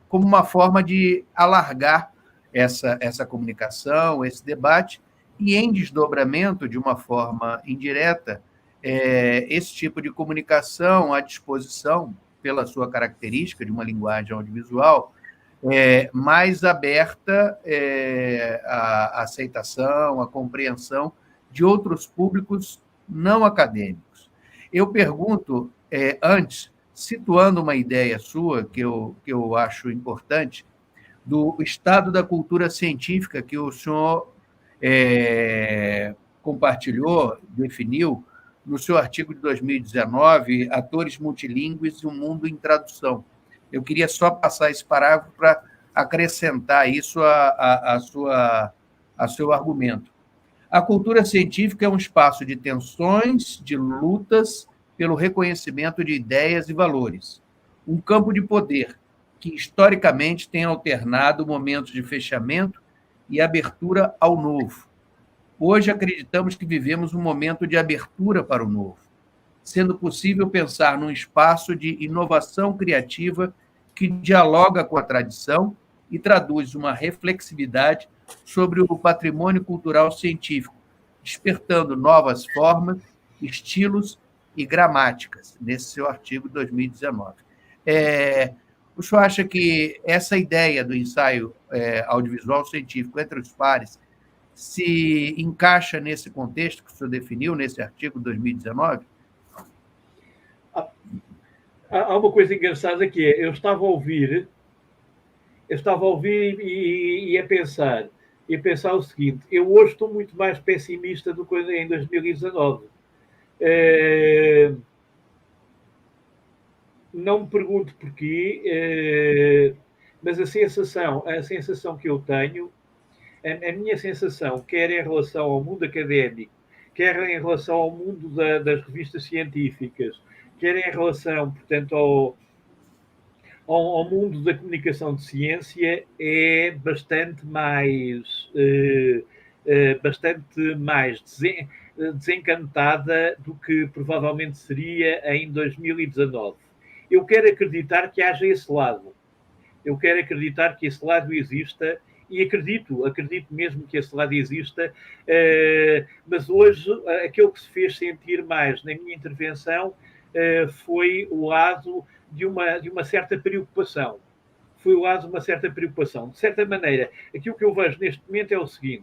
como uma forma de alargar essa comunicação, esse debate, e em desdobramento, de uma forma indireta, esse tipo de comunicação à disposição, pela sua característica de uma linguagem audiovisual, mais aberta à aceitação, à compreensão de outros públicos não acadêmicos. Eu pergunto, antes, situando uma ideia sua, que eu acho importante, do estado da cultura científica que o senhor compartilhou, definiu, no seu artigo de 2019, Atores Multilingües e um Mundo em Tradução. Eu queria só passar esse parágrafo para acrescentar isso a seu argumento. A cultura científica é um espaço de tensões, de lutas pelo reconhecimento de ideias e valores. Um campo de poder que, historicamente, tem alternado momentos de fechamento e abertura ao novo. Hoje, acreditamos que vivemos um momento de abertura para o novo, sendo possível pensar num espaço de inovação criativa que dialoga com a tradição e traduz uma reflexividade sobre o patrimônio cultural científico, despertando novas formas, estilos e gramáticas, nesse seu artigo de 2019. O senhor acha que essa ideia do ensaio audiovisual científico entre os pares se encaixa nesse contexto que o senhor definiu, nesse artigo de 2019? Há uma coisa engraçada que eu estava a ouvir e a pensar o seguinte: eu hoje estou muito mais pessimista do que em 2019. Não me pergunto porquê, mas a sensação que eu tenho, a minha sensação, quer em relação ao mundo académico, quer em relação ao mundo das revistas científicas, quer em relação, portanto, ao mundo da comunicação de ciência, é bastante mais desencantada do que provavelmente seria em 2019. Eu quero acreditar que haja esse lado. Eu quero acreditar que esse lado exista e acredito mesmo que esse lado exista, mas hoje aquilo que se fez sentir mais na minha intervenção foi o lado de uma certa preocupação. Foi o lado de uma certa preocupação. De certa maneira, aquilo que eu vejo neste momento é o seguinte: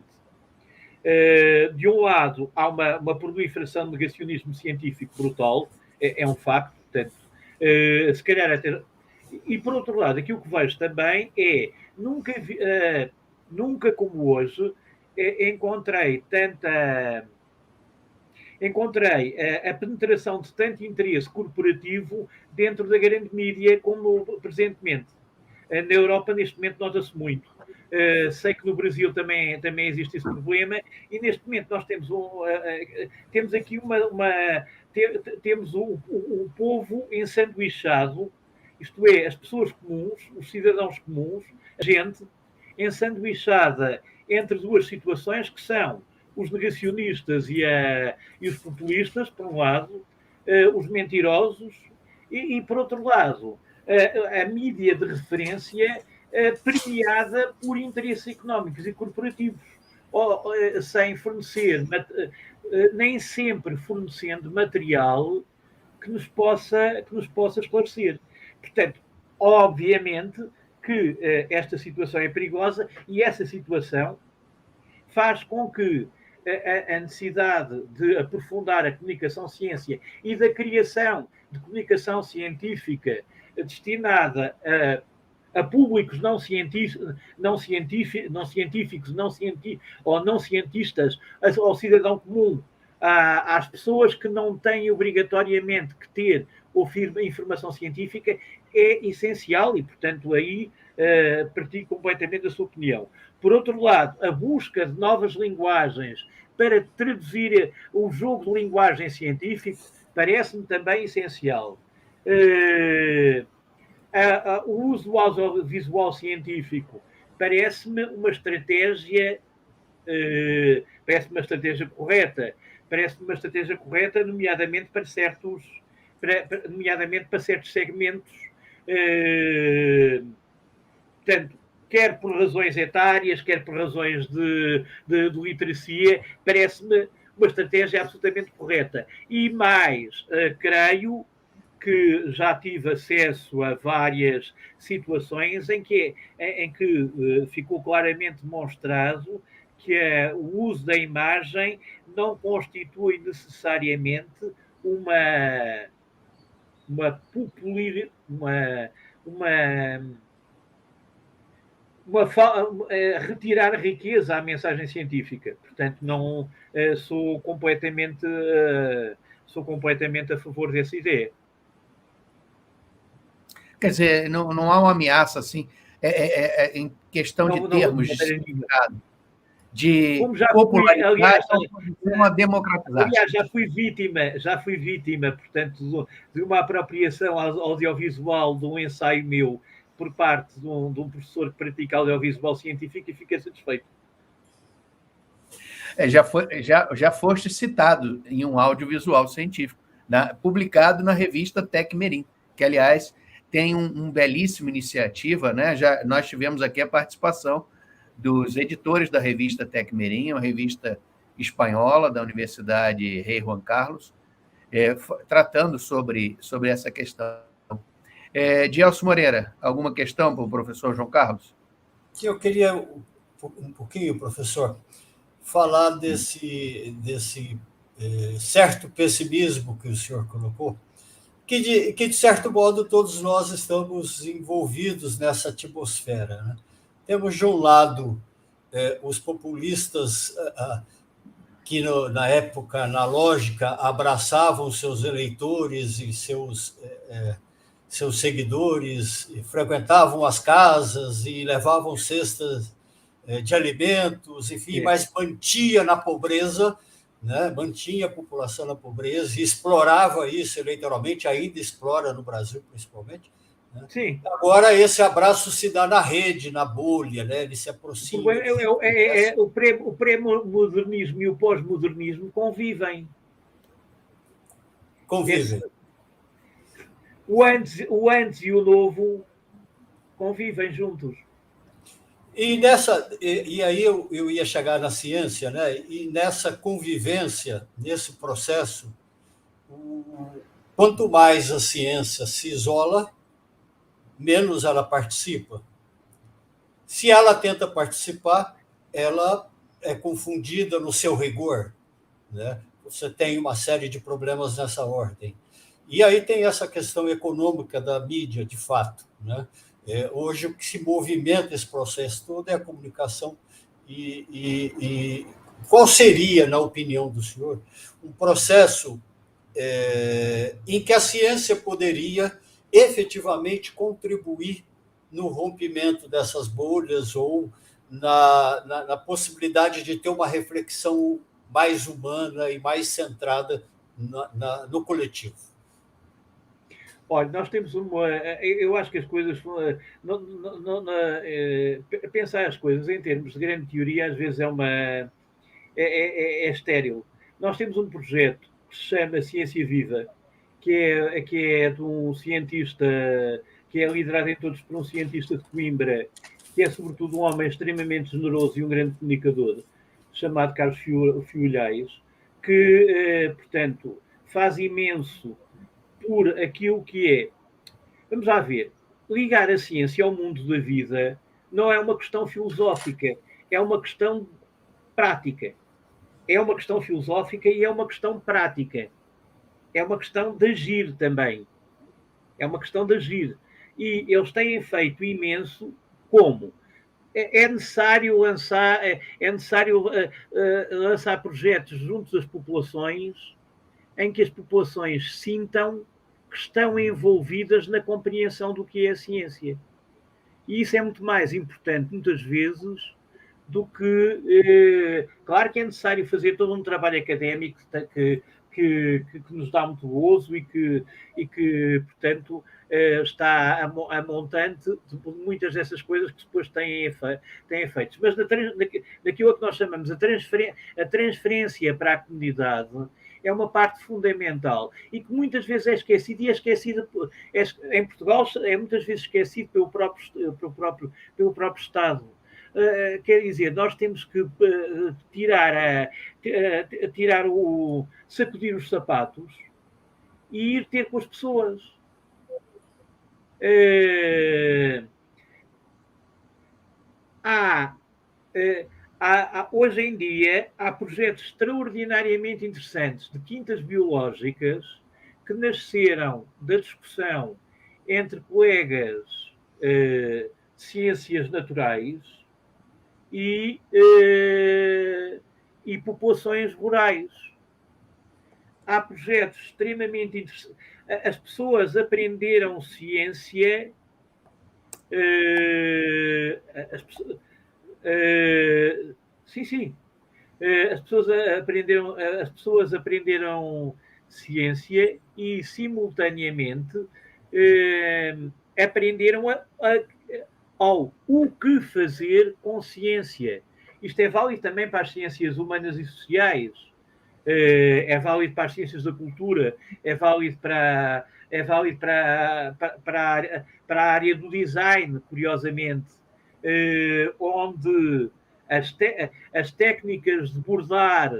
de um lado, há uma proliferação de negacionismo científico brutal, é um facto, portanto, se calhar até... E, por outro lado, aquilo que vejo também é, nunca como hoje, encontrei a penetração de tanto interesse corporativo dentro da grande mídia como presentemente. Na Europa, neste momento, nota-se muito. Sei que no Brasil também existe esse problema, e neste momento nós temos aqui temos o povo ensanduichado, isto é, as pessoas comuns, os cidadãos comuns, a gente ensanduichada entre duas situações que são os negacionistas e os populistas, por um lado, os mentirosos, e por outro lado, a mídia de referência premiada por interesses económicos e corporativos, sem fornecer, nem sempre fornecendo material que nos possa esclarecer. Portanto, obviamente que esta situação é perigosa, e essa situação faz com que a necessidade de aprofundar a comunicação-ciência e da criação de comunicação científica destinada a públicos não científicos, ou não cientistas, ao cidadão comum, às pessoas que não têm obrigatoriamente que ter informação científica, é essencial, e, portanto, aí partilho completamente a sua opinião. Por outro lado, a busca de novas linguagens para traduzir o jogo de linguagem científico parece-me também essencial. O uso do audiovisual científico parece-me uma estratégia correta. Parece-me uma estratégia correta, nomeadamente para certos segmentos. Portanto, quer por razões etárias, quer por razões de literacia, parece-me uma estratégia absolutamente correta. E mais, creio que já tive acesso a várias situações em que ficou claramente demonstrado que o uso da imagem não constitui necessariamente uma retirar riqueza à mensagem científica. Portanto, não sou completamente a favor dessa ideia. Quer dizer, não há uma ameaça assim, em questão de termos de popularidade, uma democratização. Aliás, já fui vítima, portanto, de uma apropriação audiovisual de um ensaio meu por parte de um professor que pratica audiovisual científico e fiquei satisfeito. Já foste citado em um audiovisual científico, publicado na revista Tecmirim, que, aliás, tem uma belíssima iniciativa, né? Nós tivemos aqui a participação dos editores da revista Tecmirim, uma revista espanhola da Universidade Rei Juan Carlos, tratando sobre essa questão. Dielso Moreira, alguma questão para o professor João Carlos? Eu queria um pouquinho, professor, falar desse certo pessimismo que o senhor colocou, que de certo modo todos nós estamos envolvidos nessa atmosfera, né? Temos de um lado os populistas que na época analógica abraçavam seus eleitores e seus seguidores, frequentavam as casas e levavam cestas de alimentos, enfim, mas mantinha na pobreza, né? Mantinha a população na pobreza e explorava isso eleitoralmente, ainda explora no Brasil, principalmente. Né? Sim. Agora, esse abraço se dá na rede, na bolha, né? Ele se aproxima. O pré-modernismo e o pós-modernismo convivem. O antes e o novo convivem juntos. E aí eu ia chegar na ciência, né? E nessa convivência, nesse processo, quanto mais a ciência se isola, menos ela participa. Se ela tenta participar, ela é confundida no seu rigor, né? Você tem uma série de problemas nessa ordem. E aí tem essa questão econômica da mídia, de fato, né? Hoje, o que se movimenta esse processo todo é a comunicação. E qual seria, na opinião do senhor, um processo em que a ciência poderia efetivamente contribuir no rompimento dessas bolhas ou na possibilidade de ter uma reflexão mais humana e mais centrada no coletivo? Olha, nós temos eu acho que as coisas. Pensar as coisas em termos de grande teoria às vezes é estéril. Nós temos um projeto que se chama Ciência Viva, que é de um cientista, que é liderado em todos por um cientista de Coimbra, que é sobretudo um homem extremamente generoso e um grande comunicador, chamado Carlos Fiolhais, que, portanto, faz imenso por aquilo que é. Vamos lá ver. Ligar a ciência ao mundo da vida não é uma questão filosófica, é uma questão prática. É uma questão filosófica e é uma questão prática. É uma questão de agir também. É uma questão de agir. E eles têm feito imenso como? É necessário lançar projetos junto das populações em que as populações sintam que estão envolvidas na compreensão do que é a ciência. E isso é muito mais importante, muitas vezes, do que... claro que é necessário fazer todo um trabalho académico que nos dá muito gozo e que portanto, está a montante de muitas dessas coisas que depois têm efeitos. Mas naquilo que nós chamamos a transferência para a comunidade é uma parte fundamental e que muitas vezes é esquecida, e é esquecida em Portugal, é muitas vezes esquecido pelo próprio Estado. Quer dizer, nós temos que sacudir os sapatos e ir ter com as pessoas. Hoje em dia há projetos extraordinariamente interessantes de quintas biológicas que nasceram da discussão entre colegas de ciências naturais e populações rurais. Há projetos extremamente interessantes. As pessoas aprenderam ciência. Sim. As pessoas aprenderam ciência e, simultaneamente, aprenderam o que fazer com ciência. Isto é válido também para as ciências humanas e sociais, é válido para as ciências da cultura, é válido para a área do design, curiosamente, onde as técnicas de bordar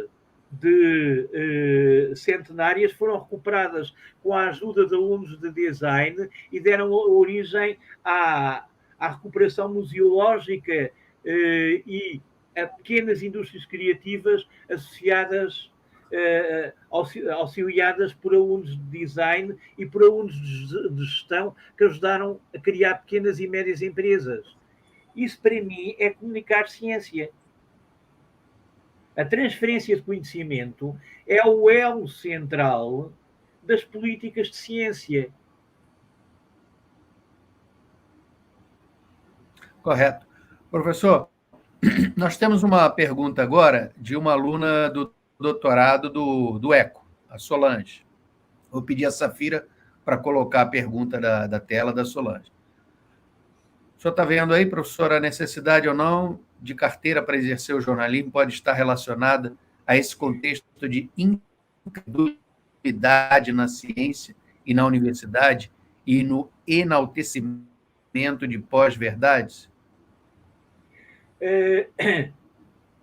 centenárias foram recuperadas com a ajuda de alunos de design e deram origem à recuperação museológica e a pequenas indústrias criativas associadas, auxiliadas por alunos de design e por alunos de gestão que ajudaram a criar pequenas e médias empresas. Isso, para mim, é comunicar ciência. A transferência de conhecimento é o elo central das políticas de ciência. Correto. Professor, nós temos uma pergunta agora de uma aluna do doutorado do ECO, a Solange. Vou pedir a Safira para colocar a pergunta da tela da Solange. O senhor está vendo aí, professor, a necessidade ou não de carteira para exercer o jornalismo pode estar relacionada a esse contexto de incredulidade na ciência e na universidade e no enaltecimento de pós-verdades?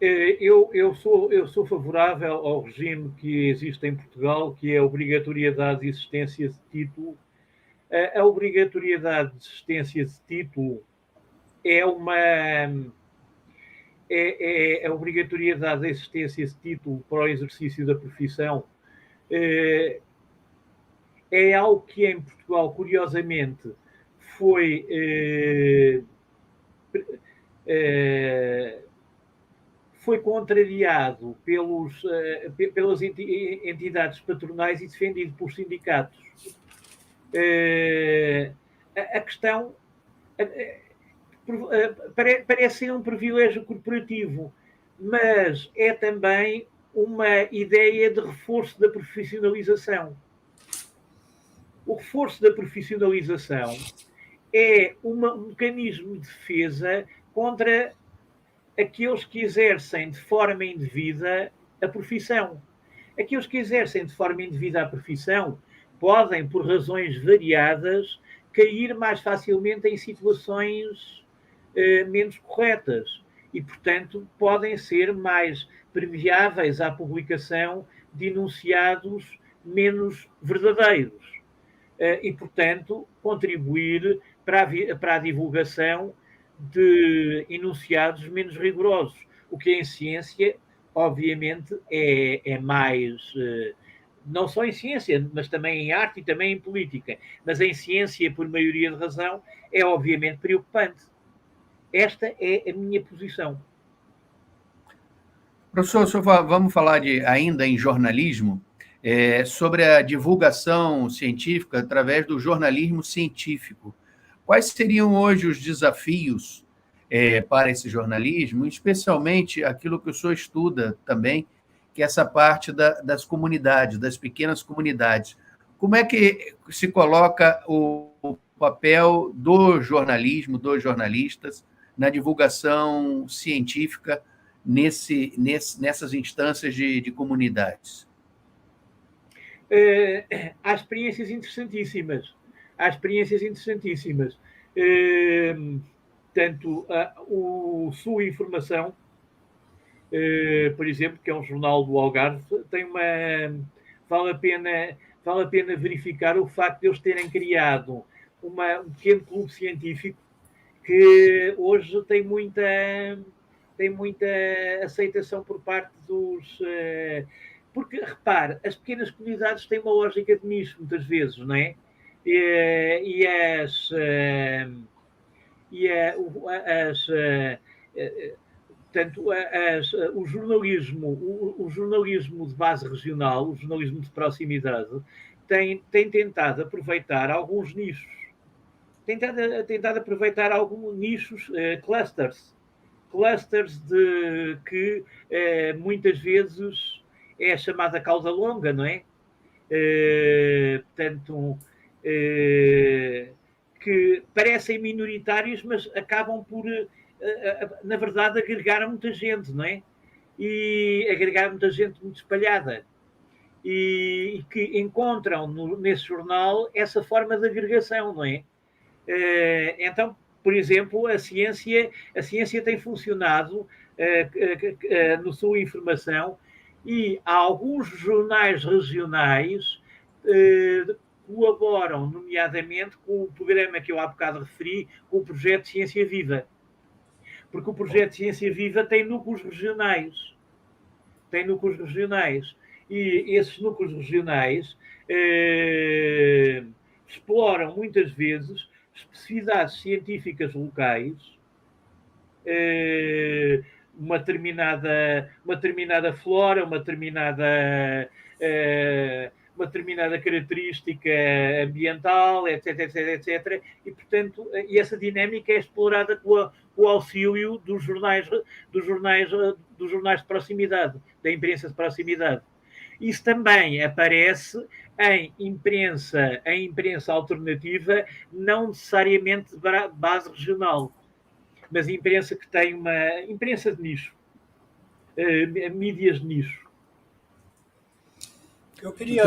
Eu sou favorável ao regime que existe em Portugal, que é a obrigatoriedade de existência de título. A obrigatoriedade de existência de título a obrigatoriedade da existência de título para o exercício da profissão é algo que em Portugal, curiosamente, foi contrariado pelas entidades patronais e defendido por sindicatos. A questão parece ser um privilégio corporativo, mas é também uma ideia de reforço da profissionalização. O reforço da profissionalização é um mecanismo de defesa contra aqueles que exercem de forma indevida a profissão. Aqueles que exercem de forma indevida a profissão podem, por razões variadas, cair mais facilmente em situações menos corretas e, portanto, podem ser mais permeáveis à publicação de enunciados menos verdadeiros e, portanto, contribuir para a divulgação de enunciados menos rigorosos, o que em ciência, obviamente, é mais... não só em ciência, mas também em arte e também em política. Mas em ciência, por maioria de razão, é obviamente preocupante. Esta é a minha posição. Professor, vamos falar ainda em jornalismo, sobre a divulgação científica através do jornalismo científico. Quais seriam hoje os desafios para esse jornalismo, especialmente aquilo que o senhor estuda também, que é essa parte das comunidades, das pequenas comunidades. Como é que se coloca o papel do jornalismo, dos jornalistas, na divulgação científica nessas instâncias de comunidades? há experiências interessantíssimas. Tanto o Sul Informação, por exemplo, que é um jornal do Algarve, tem uma... Vale a pena verificar o facto de eles terem criado um pequeno clube científico que hoje tem muita aceitação por parte dos... porque, repare, as pequenas comunidades têm uma lógica de nicho, muitas vezes, não é? Portanto, o jornalismo de base regional, o jornalismo de proximidade, tem tentado aproveitar alguns nichos. Tentado aproveitar alguns nichos, clusters de que muitas vezes é a chamada cauda longa, não é? Portanto, que parecem minoritários, mas acabam por, na verdade, agregar muita gente, não é? E agregar muita gente muito espalhada. E que encontram nesse jornal essa forma de agregação, não é? Então, por exemplo, a ciência tem funcionado no Sul Informação, e alguns jornais regionais colaboram, nomeadamente, com o programa que eu há bocado referi, com o projeto Ciência Viva. Porque o projeto Ciência Viva tem núcleos regionais. E esses núcleos regionais exploram, muitas vezes, especificidades científicas locais, uma determinada flora, uma determinada característica ambiental, etc. E, portanto, essa dinâmica é explorada com o auxílio dos jornais de proximidade, da imprensa de proximidade. Isso também aparece em imprensa alternativa, não necessariamente de base regional, mas imprensa que tem uma imprensa de nicho, mídias de nicho. Eu queria,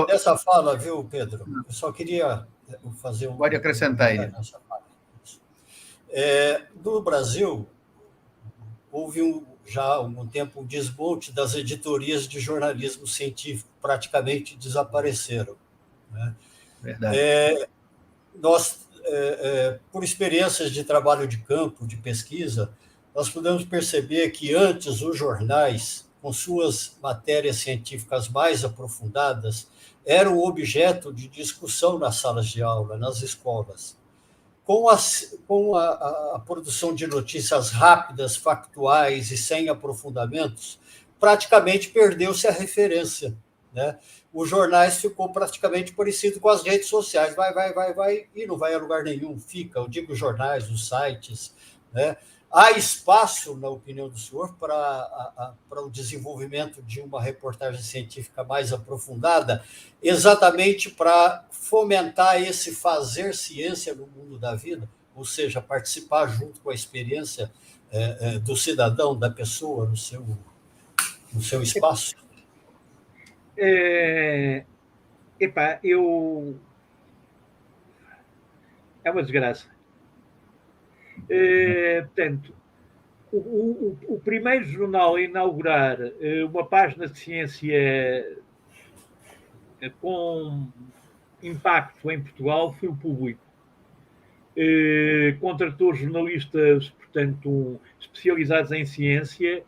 nessa fala, viu, Pedro? Eu só queria fazer um... Pode acrescentar aí. No Brasil, houve já há algum tempo um desmonte das editorias de jornalismo científico, praticamente desapareceram, né? Verdade. Nós, por experiências de trabalho de campo, de pesquisa, nós podemos perceber que antes os jornais, com suas matérias científicas mais aprofundadas, eram objeto de discussão nas salas de aula, nas escolas. Com a produção de notícias rápidas, factuais e sem aprofundamentos, praticamente perdeu-se a referência, né? Os jornais ficou praticamente parecido com as redes sociais, vai, e não vai a lugar nenhum, fica, eu digo jornais, os sites, né? Há espaço, na opinião do senhor, para o desenvolvimento de uma reportagem científica mais aprofundada, exatamente para fomentar esse fazer ciência no mundo da vida, ou seja, participar junto com a experiência do cidadão, da pessoa, no seu espaço? É uma desgraça. Portanto, o primeiro jornal a inaugurar uma página de ciência com impacto em Portugal foi o Público. Contratou jornalistas, portanto, especializados em ciência,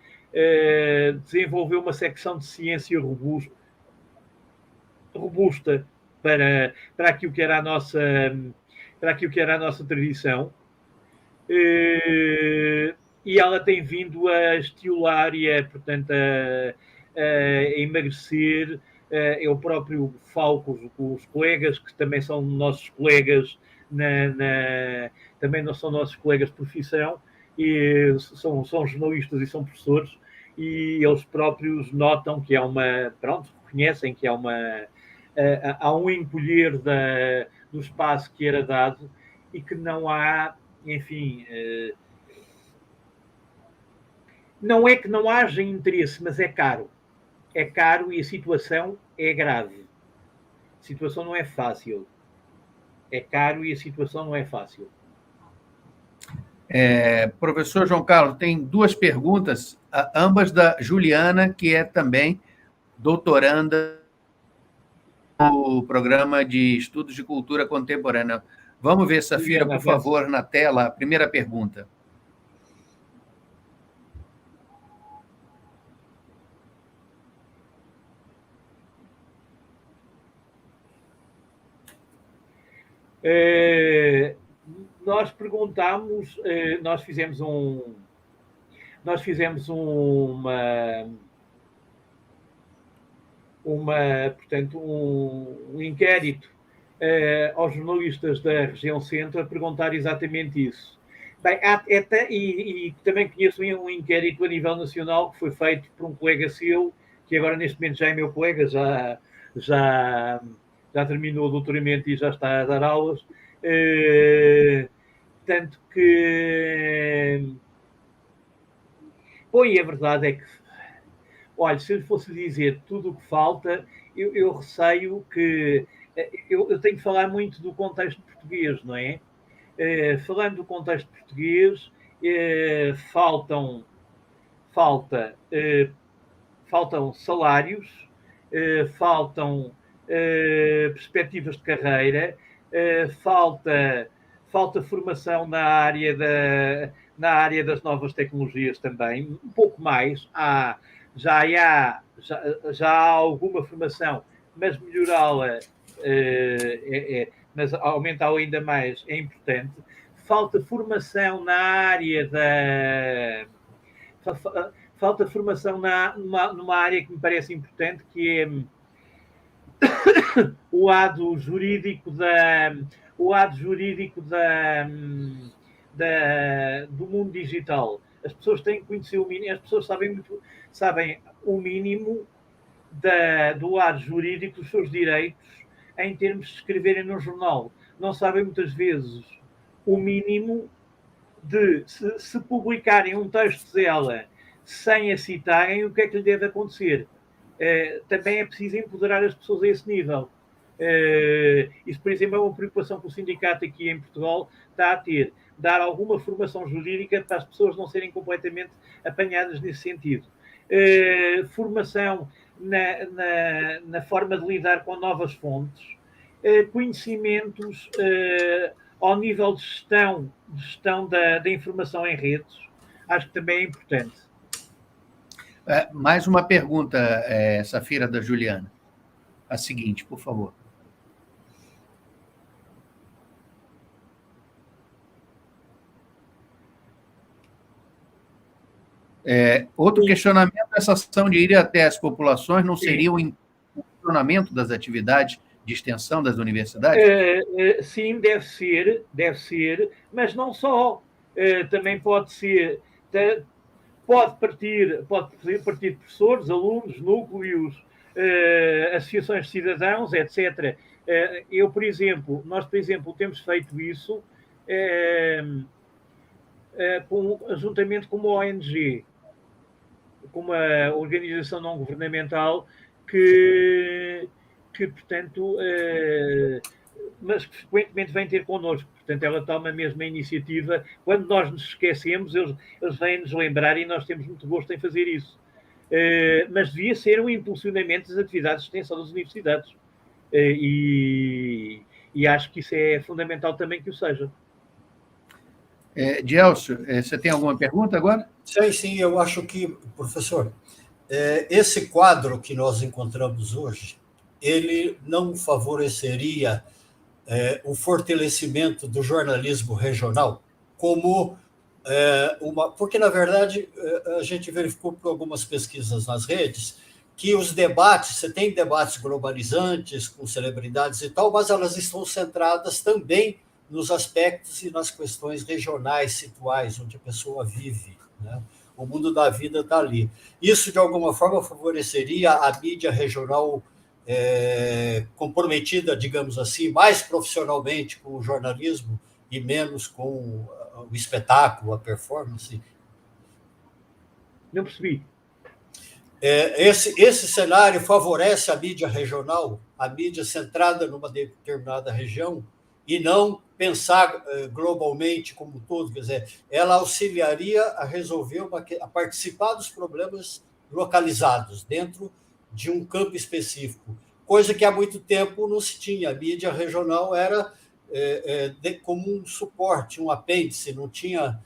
desenvolveu uma secção de ciência robusta para aquilo que era a nossa tradição. E ela tem vindo a estimular e portanto, a emagrecer. Eu próprio falo com os colegas, que também são nossos colegas, também não são nossos colegas de profissão, e são jornalistas e são professores, e eles próprios notam que reconhecem que há um encolher do espaço que era dado, e que não há, enfim, não é que não haja interesse, mas é caro. É caro, e a situação é grave. A situação não é fácil. É caro e a situação não é fácil. Professor João Carlos, tem duas perguntas, ambas da Juliana, que é também doutoranda no programa de Estudos de Cultura Contemporânea. Vamos ver, Safira, por favor, na tela, a primeira pergunta. Nós perguntámos, nós fizemos portanto, um inquérito aos jornalistas da região centro a perguntar exatamente isso. Bem, e também conheço um inquérito a nível nacional que foi feito por um colega seu, que agora neste momento já é meu colega, já terminou o doutoramento e já está a dar aulas. Tanto que... Bom, e a verdade é que, olha, se eu lhe fosse dizer tudo o que falta, eu receio que... Eu tenho que falar muito do contexto português, não é? Falando do contexto português, faltam salários, faltam perspectivas de carreira, falta formação na área das novas tecnologias também, um pouco mais. Já há alguma formação, mas melhorá-la, mas aumentá-la ainda mais é importante. Falta formação na área falta formação numa área que me parece importante, que é o lado jurídico do mundo digital. As pessoas têm que conhecer o mínimo, as pessoas sabem o mínimo do lado jurídico dos seus direitos em termos de escreverem no jornal. Não sabem muitas vezes o mínimo de, se publicarem um texto dela sem a citarem, o que é que lhe deve acontecer. Também é preciso empoderar as pessoas a esse nível. Isso, por exemplo, é uma preocupação que o sindicato aqui em Portugal está a ter. Dar alguma formação jurídica para as pessoas não serem completamente apanhadas nesse sentido. Formação na forma de lidar com novas fontes. Conhecimentos ao nível de gestão da informação em redes. Acho que também é importante. Mais uma pergunta, Safira, da Juliana. A seguinte, por favor. Outro questionamento, essa ação de ir até as populações não seria um impulsionamento das atividades de extensão das universidades? Sim, deve ser, mas não só. Também pode ser... Pode partir de professores, alunos, núcleos, associações de cidadãos, etc. Nós, por exemplo, temos feito isso juntamente com uma ONG, com uma organização não governamental que portanto, mas que frequentemente vem ter connosco. Portanto, ela toma mesmo a iniciativa. Quando nós nos esquecemos, eles vêm-nos lembrar e nós temos muito gosto em fazer isso. Mas devia ser um impulsionamento das atividades de extensão das universidades. E acho que isso é fundamental também que o seja. Gelson, você tem alguma pergunta agora? Sim, eu acho que, professor, esse quadro que nós encontramos hoje, ele não favoreceria o fortalecimento do jornalismo regional como porque, na verdade, a gente verificou por algumas pesquisas nas redes que os debates, você tem debates globalizantes com celebridades e tal, mas elas estão centradas também nos aspectos e nas questões regionais, situais, onde a pessoa vive, né? O mundo da vida está ali. Isso, de alguma forma, favoreceria a mídia regional comprometida, digamos assim, mais profissionalmente com o jornalismo e menos com o espetáculo, a performance? Não percebi. Esse cenário favorece a mídia regional, a mídia centrada numa determinada região, e não pensar globalmente como um todo. Quer dizer, ela auxiliaria a resolver, a participar dos problemas localizados dentro de um campo específico, coisa que há muito tempo não se tinha. A mídia regional era como um suporte, um apêndice, não tinha.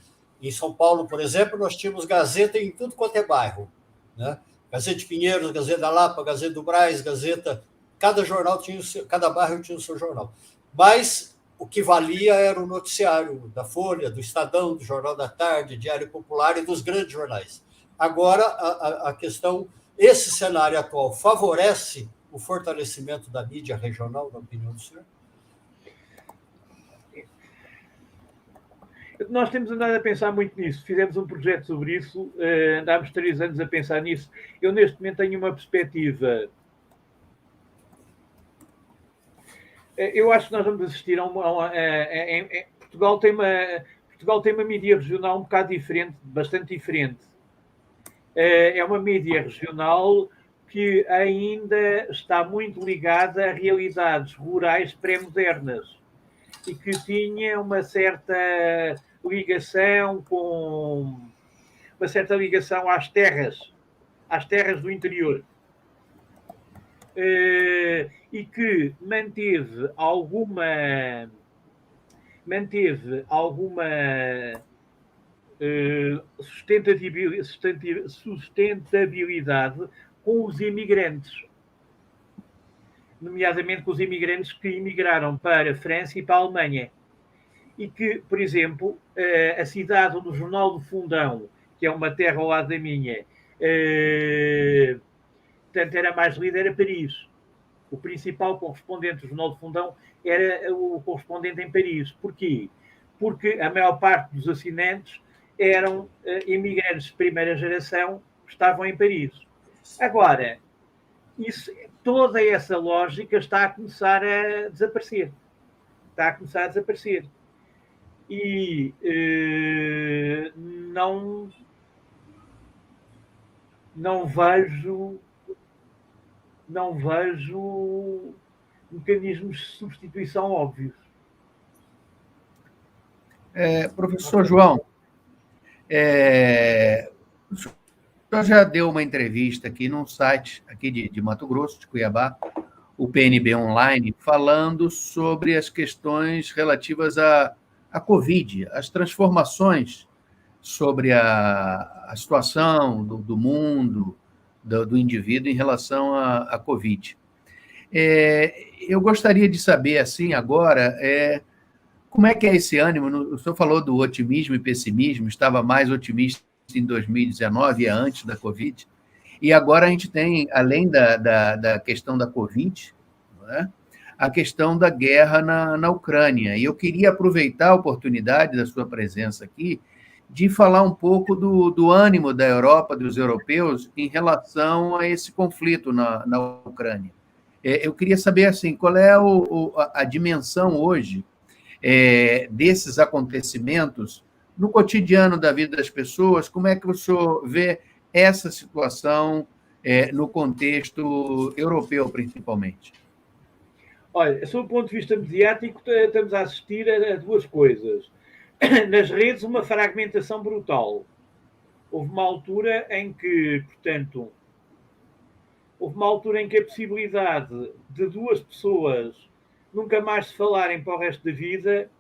Em São Paulo, por exemplo, nós tínhamos Gazeta em tudo quanto é bairro, né? Gazeta de Pinheiros, Gazeta da Lapa, Gazeta do Brás, Gazeta. Cada jornal tinha cada bairro tinha o seu jornal. Mas o que valia era o noticiário da Folha, do Estadão, do Jornal da Tarde, Diário Popular e dos grandes jornais. Agora, a questão, esse cenário atual favorece o fortalecimento da mídia regional, na opinião do senhor? Nós temos andado a pensar muito nisso. Fizemos um projeto sobre isso, andámos 3 anos a pensar nisso. Eu, neste momento, tenho uma perspectiva. Eu acho que nós vamos assistir a Portugal tem uma mídia regional um bocado diferente, bastante diferente. É uma mídia regional que ainda está muito ligada a realidades rurais pré-modernas e que tinha uma certa ligação às terras do interior. E que manteve alguma sustentabilidade com os imigrantes, nomeadamente com os imigrantes que emigraram para a França e para a Alemanha. E que, por exemplo, a cidade onde o Jornal do Fundão, que é uma terra ao lado da minha, portanto, era mais lida, era Paris. O principal correspondente do Jornal do Fundão era o correspondente em Paris. Porquê? Porque a maior parte dos assinantes eram imigrantes de primeira geração que estavam em Paris. Agora, toda essa lógica está a começar a desaparecer. E não vejo mecanismos de substituição óbvios. Professor João, o senhor já deu uma entrevista aqui num site aqui de Mato Grosso, de Cuiabá, o PNB Online, falando sobre as questões relativas à Covid, as transformações sobre a situação do mundo, do indivíduo em relação à Covid. Eu gostaria de saber, assim, agora, como é que é esse ânimo? O senhor falou do otimismo e pessimismo, estava mais otimista em 2019, antes da Covid, e agora a gente tem, além da questão da Covid, não é? A questão da guerra na Ucrânia. E eu queria aproveitar a oportunidade da sua presença aqui de falar um pouco do ânimo da Europa, dos europeus, em relação a esse conflito na Ucrânia. Eu queria saber, assim, qual é a dimensão hoje desses acontecimentos no cotidiano da vida das pessoas, como é que o senhor vê essa situação no contexto europeu, principalmente? Olha, sob o ponto de vista mediático, estamos a assistir a 2 coisas. Nas redes, uma fragmentação brutal. Houve uma altura em que, portanto, a possibilidade de 2 pessoas nunca mais se falarem para o resto da vida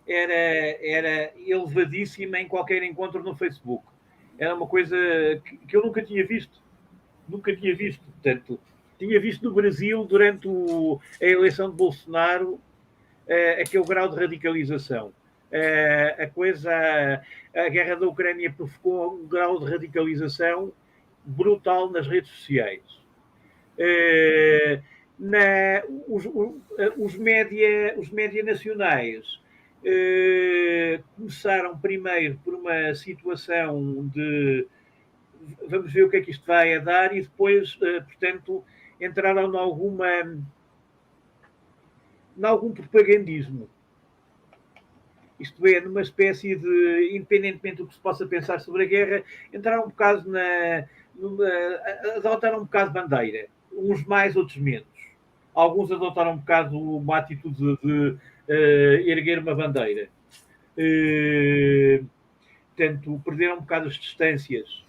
era elevadíssima em qualquer encontro no Facebook. Era uma coisa que eu nunca tinha visto. Portanto, tinha visto no Brasil, durante a eleição de Bolsonaro, aquele grau de radicalização. A guerra da Ucrânia provocou um grau de radicalização brutal nas redes sociais. Os média nacionais começaram primeiro por uma situação de vamos ver o que é que isto vai a dar, e depois, portanto, entraram em algum propagandismo. Isto é, numa espécie de, independentemente do que se possa pensar sobre a guerra, entraram um bocado adotaram um bocado bandeira, uns mais, outros menos. Alguns adotaram um bocado uma atitude de erguer uma bandeira. Portanto, perderam um bocado as distâncias.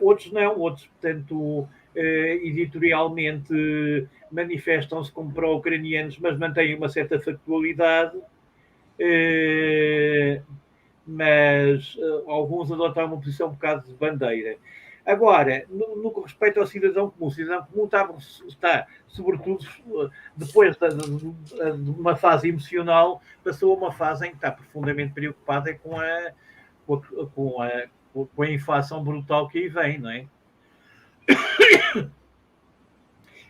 Outros não, outros, portanto, editorialmente manifestam-se como pró-ucranianos, mas mantêm uma certa factualidade. Mas alguns adotaram uma posição um bocado de bandeira. Agora, no que respeita ao cidadão comum, o cidadão comum está sobretudo, depois de uma fase emocional, passou a uma fase em que está profundamente preocupada com a inflação brutal que aí vem, não é?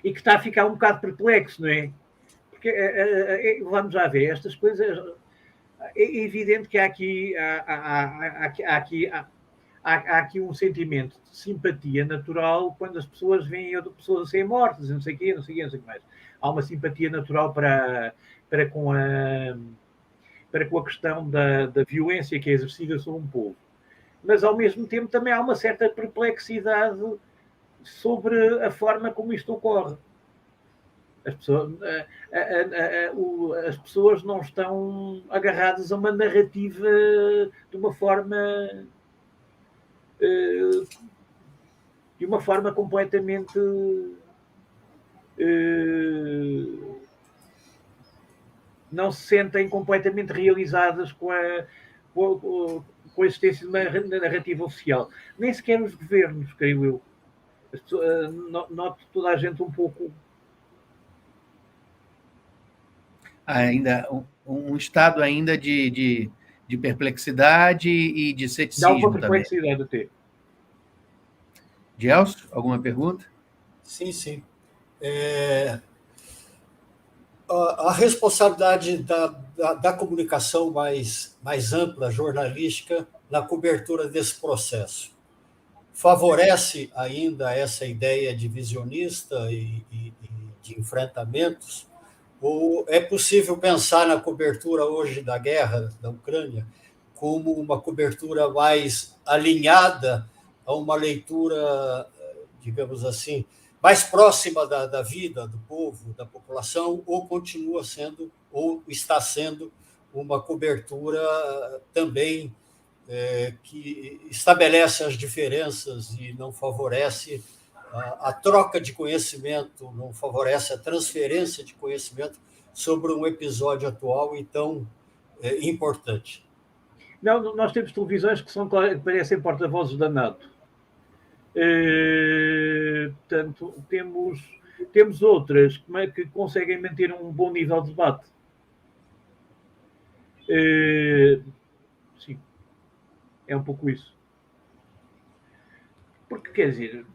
E que está a ficar um bocado perplexo, não é? Porque, vamos já ver, estas coisas... É evidente que há aqui um sentimento de simpatia natural quando as pessoas veem outras pessoas a serem mortas, não sei o quê, não sei o que mais. Há uma simpatia natural para com a questão da violência que é exercida sobre um povo. Mas, ao mesmo tempo, também há uma certa perplexidade sobre a forma como isto ocorre. As pessoas não estão agarradas a uma narrativa de uma forma completamente não se sentem completamente realizadas com a existência de uma narrativa oficial. Nem sequer os governos, creio eu. Noto toda a gente um pouco... Ainda um estado ainda de perplexidade e de ceticismo. Dá uma perplexidade também. Gelson, alguma pergunta? Sim. A responsabilidade da comunicação mais ampla, jornalística, na cobertura desse processo favorece ainda essa ideia divisionista e de enfrentamentos? Ou é possível pensar na cobertura hoje da guerra da Ucrânia como uma cobertura mais alinhada a uma leitura, digamos assim, mais próxima da vida do povo, da população, ou continua sendo, ou está sendo, uma cobertura também que estabelece as diferenças e não favorece a troca de conhecimento, não favorece a transferência de conhecimento sobre um episódio atual e tão importante? Não, nós temos televisões que parecem porta-vozes da NATO. Portanto, temos outras que conseguem manter um bom nível de debate. Sim, é um pouco isso. Porque, quer dizer...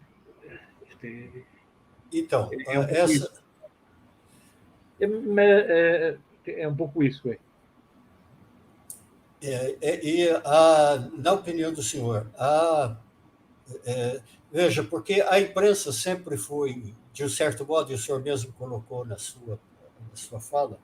Então, é um pouco isso, na opinião do senhor, veja, porque a imprensa sempre foi, de um certo modo, e o senhor mesmo colocou na sua fala,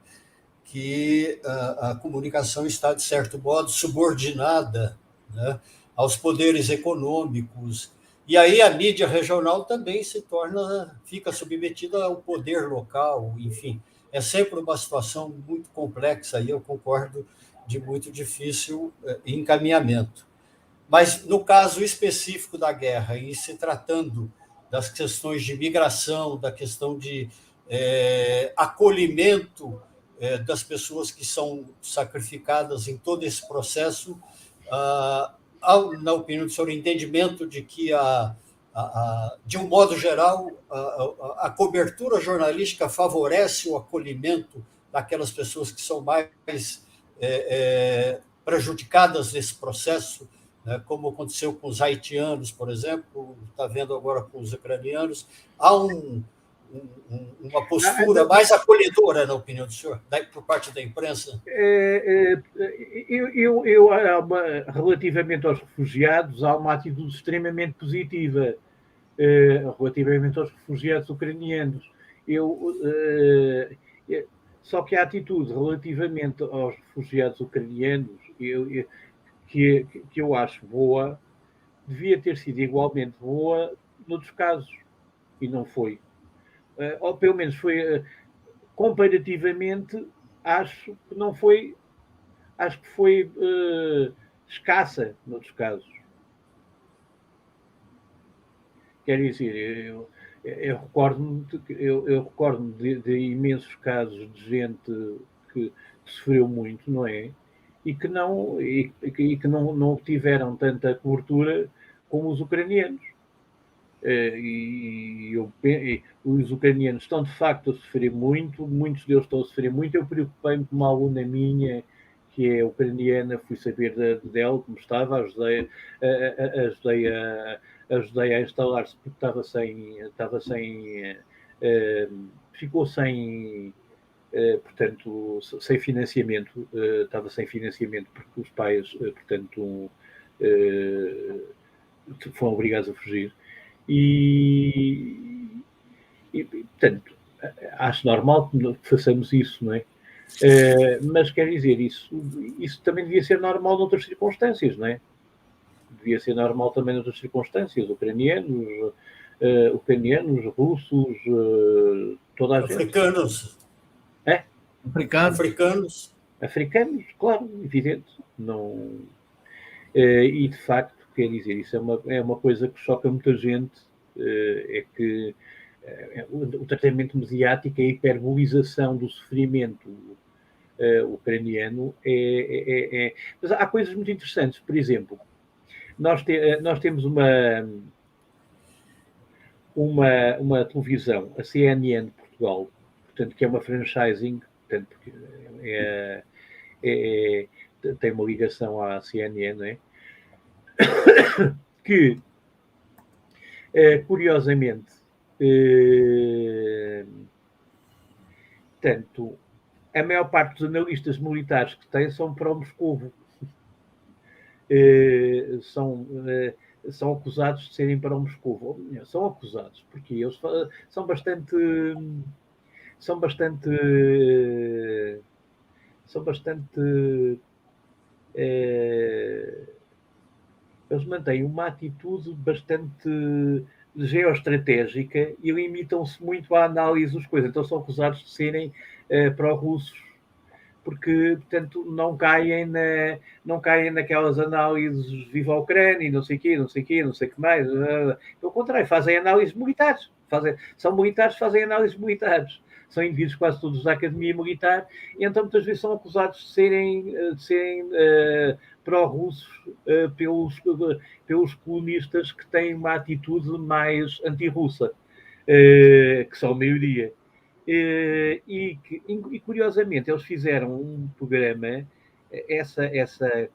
que a comunicação está, de certo modo, subordinada, né, aos poderes econômicos. E aí a mídia regional também fica submetida ao poder local, enfim. É sempre uma situação muito complexa, e eu concordo, de muito difícil encaminhamento. Mas, no caso específico da guerra, e se tratando das questões de migração, da questão de acolhimento das pessoas que são sacrificadas em todo esse processo, na opinião do senhor, entendimento de que, de um modo geral, a cobertura jornalística favorece o acolhimento daquelas pessoas que são mais prejudicadas nesse processo, né, como aconteceu com os haitianos, por exemplo, está vendo agora com os ucranianos. Há uma postura mais acolhedora, na opinião do senhor, por parte da imprensa? Relativamente aos refugiados, há uma atitude extremamente positiva relativamente aos refugiados ucranianos. Só que a atitude relativamente aos refugiados ucranianos, que eu acho boa, devia ter sido igualmente boa noutros casos, e não foi. Ou pelo menos foi, comparativamente, acho que não foi, acho que foi escassa noutros casos. Quer dizer, eu recordo-me de imensos casos de gente que sofreu muito, não é? E que não obtiveram tanta cobertura como os ucranianos. Os ucranianos estão de facto a sofrer muito, muitos deles estão a sofrer muito. Eu preocupei-me com uma aluna minha que é ucraniana, fui saber dela como estava, ajudei a instalar-se porque ficou sem, portanto, sem financiamento, estava sem financiamento porque os pais, portanto, foram obrigados a fugir. Portanto, acho normal que façamos isso, não é? Mas quer dizer, isso também devia ser normal noutras circunstâncias, não é? Devia ser normal também noutras circunstâncias, ucranianos, russos, toda a africanos. gente. Africanos, claro, evidente. Não... E de facto, quer dizer, isso é uma coisa que choca muita gente, é que o tratamento mediático, a hiperbolização do sofrimento ucraniano Mas há coisas muito interessantes. Por exemplo, nós temos uma televisão, a CNN de Portugal, portanto, que é uma franchising, portanto, tem uma ligação à CNN, não é? Que, curiosamente, tanto a maior parte dos analistas militares que tem são pró-Moscovo. São acusados de serem pró-Moscovo. São acusados, porque eles são bastante eles mantêm uma atitude bastante geoestratégica e limitam-se muito à análise das coisas. Então são acusados de serem pró-russos, porque, portanto, não caem naquelas análises viva a Ucrânia, não sei o quê, não sei o que mais. Pelo contrário, fazem análises militares. São militares, fazem análises militares. São indivíduos quase todos da academia militar e então muitas vezes são acusados de serem pró-russos pelos colonistas que têm uma atitude mais anti-russa, que são a maioria. E curiosamente eles fizeram um programa, essa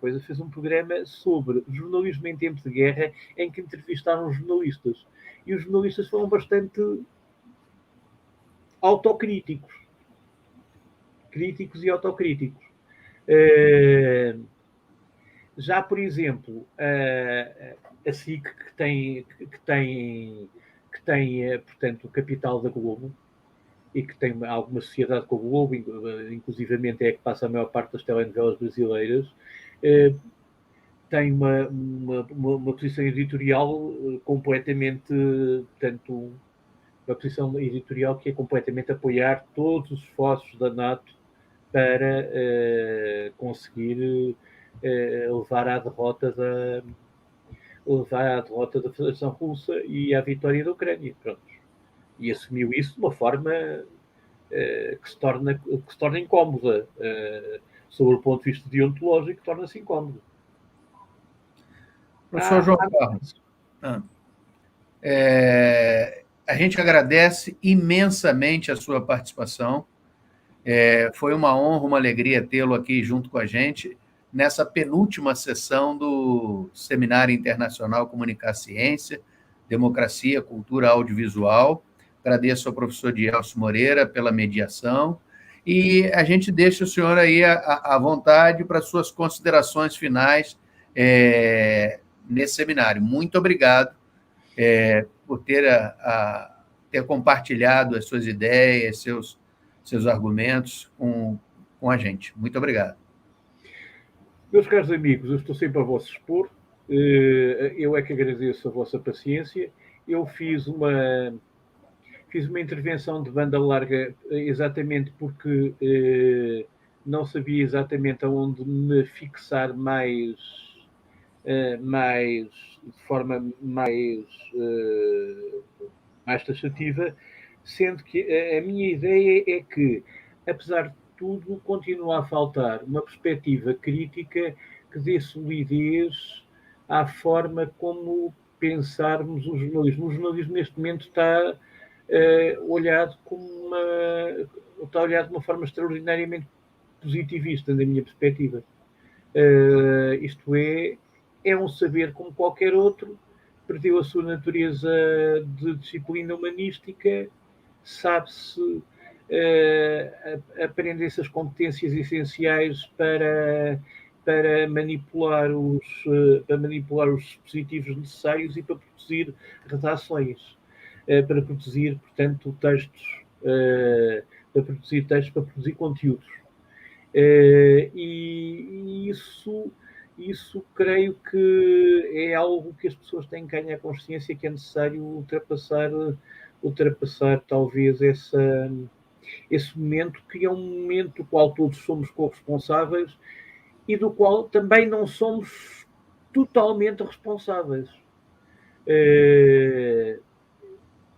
coisa fez um programa sobre jornalismo em tempo de guerra, em que entrevistaram jornalistas e os jornalistas foram bastante autocríticos, críticos e autocríticos. Já, por exemplo, a SIC, que tem portanto, o capital da Globo e que tem alguma sociedade com a Globo, inclusivamente é que passa a maior parte das telenovelas brasileiras, tem uma posição editorial completamente, portanto, uma posição editorial que é completamente apoiar todos os esforços da NATO para conseguir levar à derrota da Federação Russa e à vitória da Ucrânia. Pronto. E assumiu isso de uma forma que se torna incómoda. Sobre o ponto de vista deontológico, torna-se incómodo. Professor João Carlos, a gente agradece imensamente a sua participação. Foi uma honra, uma alegria tê-lo aqui junto com a gente nessa penúltima sessão do Seminário Internacional Comunicar Ciência, Democracia, Cultura Audiovisual. Agradeço ao professor Dielcio Moreira pela mediação e a gente deixa o senhor aí à vontade para suas considerações finais nesse seminário. Muito obrigado por ter compartilhado as suas ideias, seus argumentos com a gente. Muito obrigado. Meus caros amigos, eu estou sempre a vosso dispor. Eu é que agradeço a vossa paciência. Eu fiz uma intervenção de banda larga exatamente porque não sabia exatamente aonde me fixar mais de forma mais taxativa, sendo que a minha ideia é que, apesar de tudo, continua a faltar uma perspectiva crítica que dê solidez à forma como pensarmos o jornalismo. O jornalismo, neste momento, está olhado está olhado de uma forma extraordinariamente positivista, na minha perspectiva. Isto é um saber como qualquer outro, perdeu a sua natureza de disciplina humanística, sabe-se, aprendem-se as competências essenciais para manipular os dispositivos necessários e para produzir redações, para produzir, portanto, textos, para produzir conteúdos. E isso creio que é algo que as pessoas têm que ganhar consciência, que é necessário ultrapassar talvez esse momento, que é um momento do qual todos somos corresponsáveis e do qual também não somos totalmente responsáveis.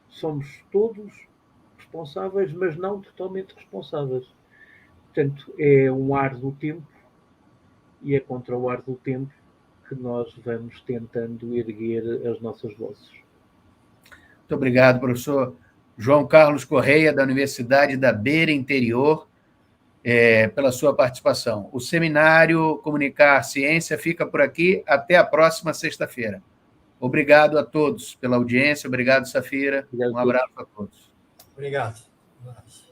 Somos todos responsáveis, mas não totalmente responsáveis. Portanto, é um ar do tempo, e é contra o ar do tempo que nós vamos tentando erguer as nossas vozes. Muito obrigado, professor João Carlos Correia, da Universidade da Beira Interior, pela sua participação. O seminário Comunicar Ciência fica por aqui. Até a próxima sexta-feira. Obrigado a todos pela audiência. Obrigado, Safira. Um abraço a todos. Obrigado. Um abraço.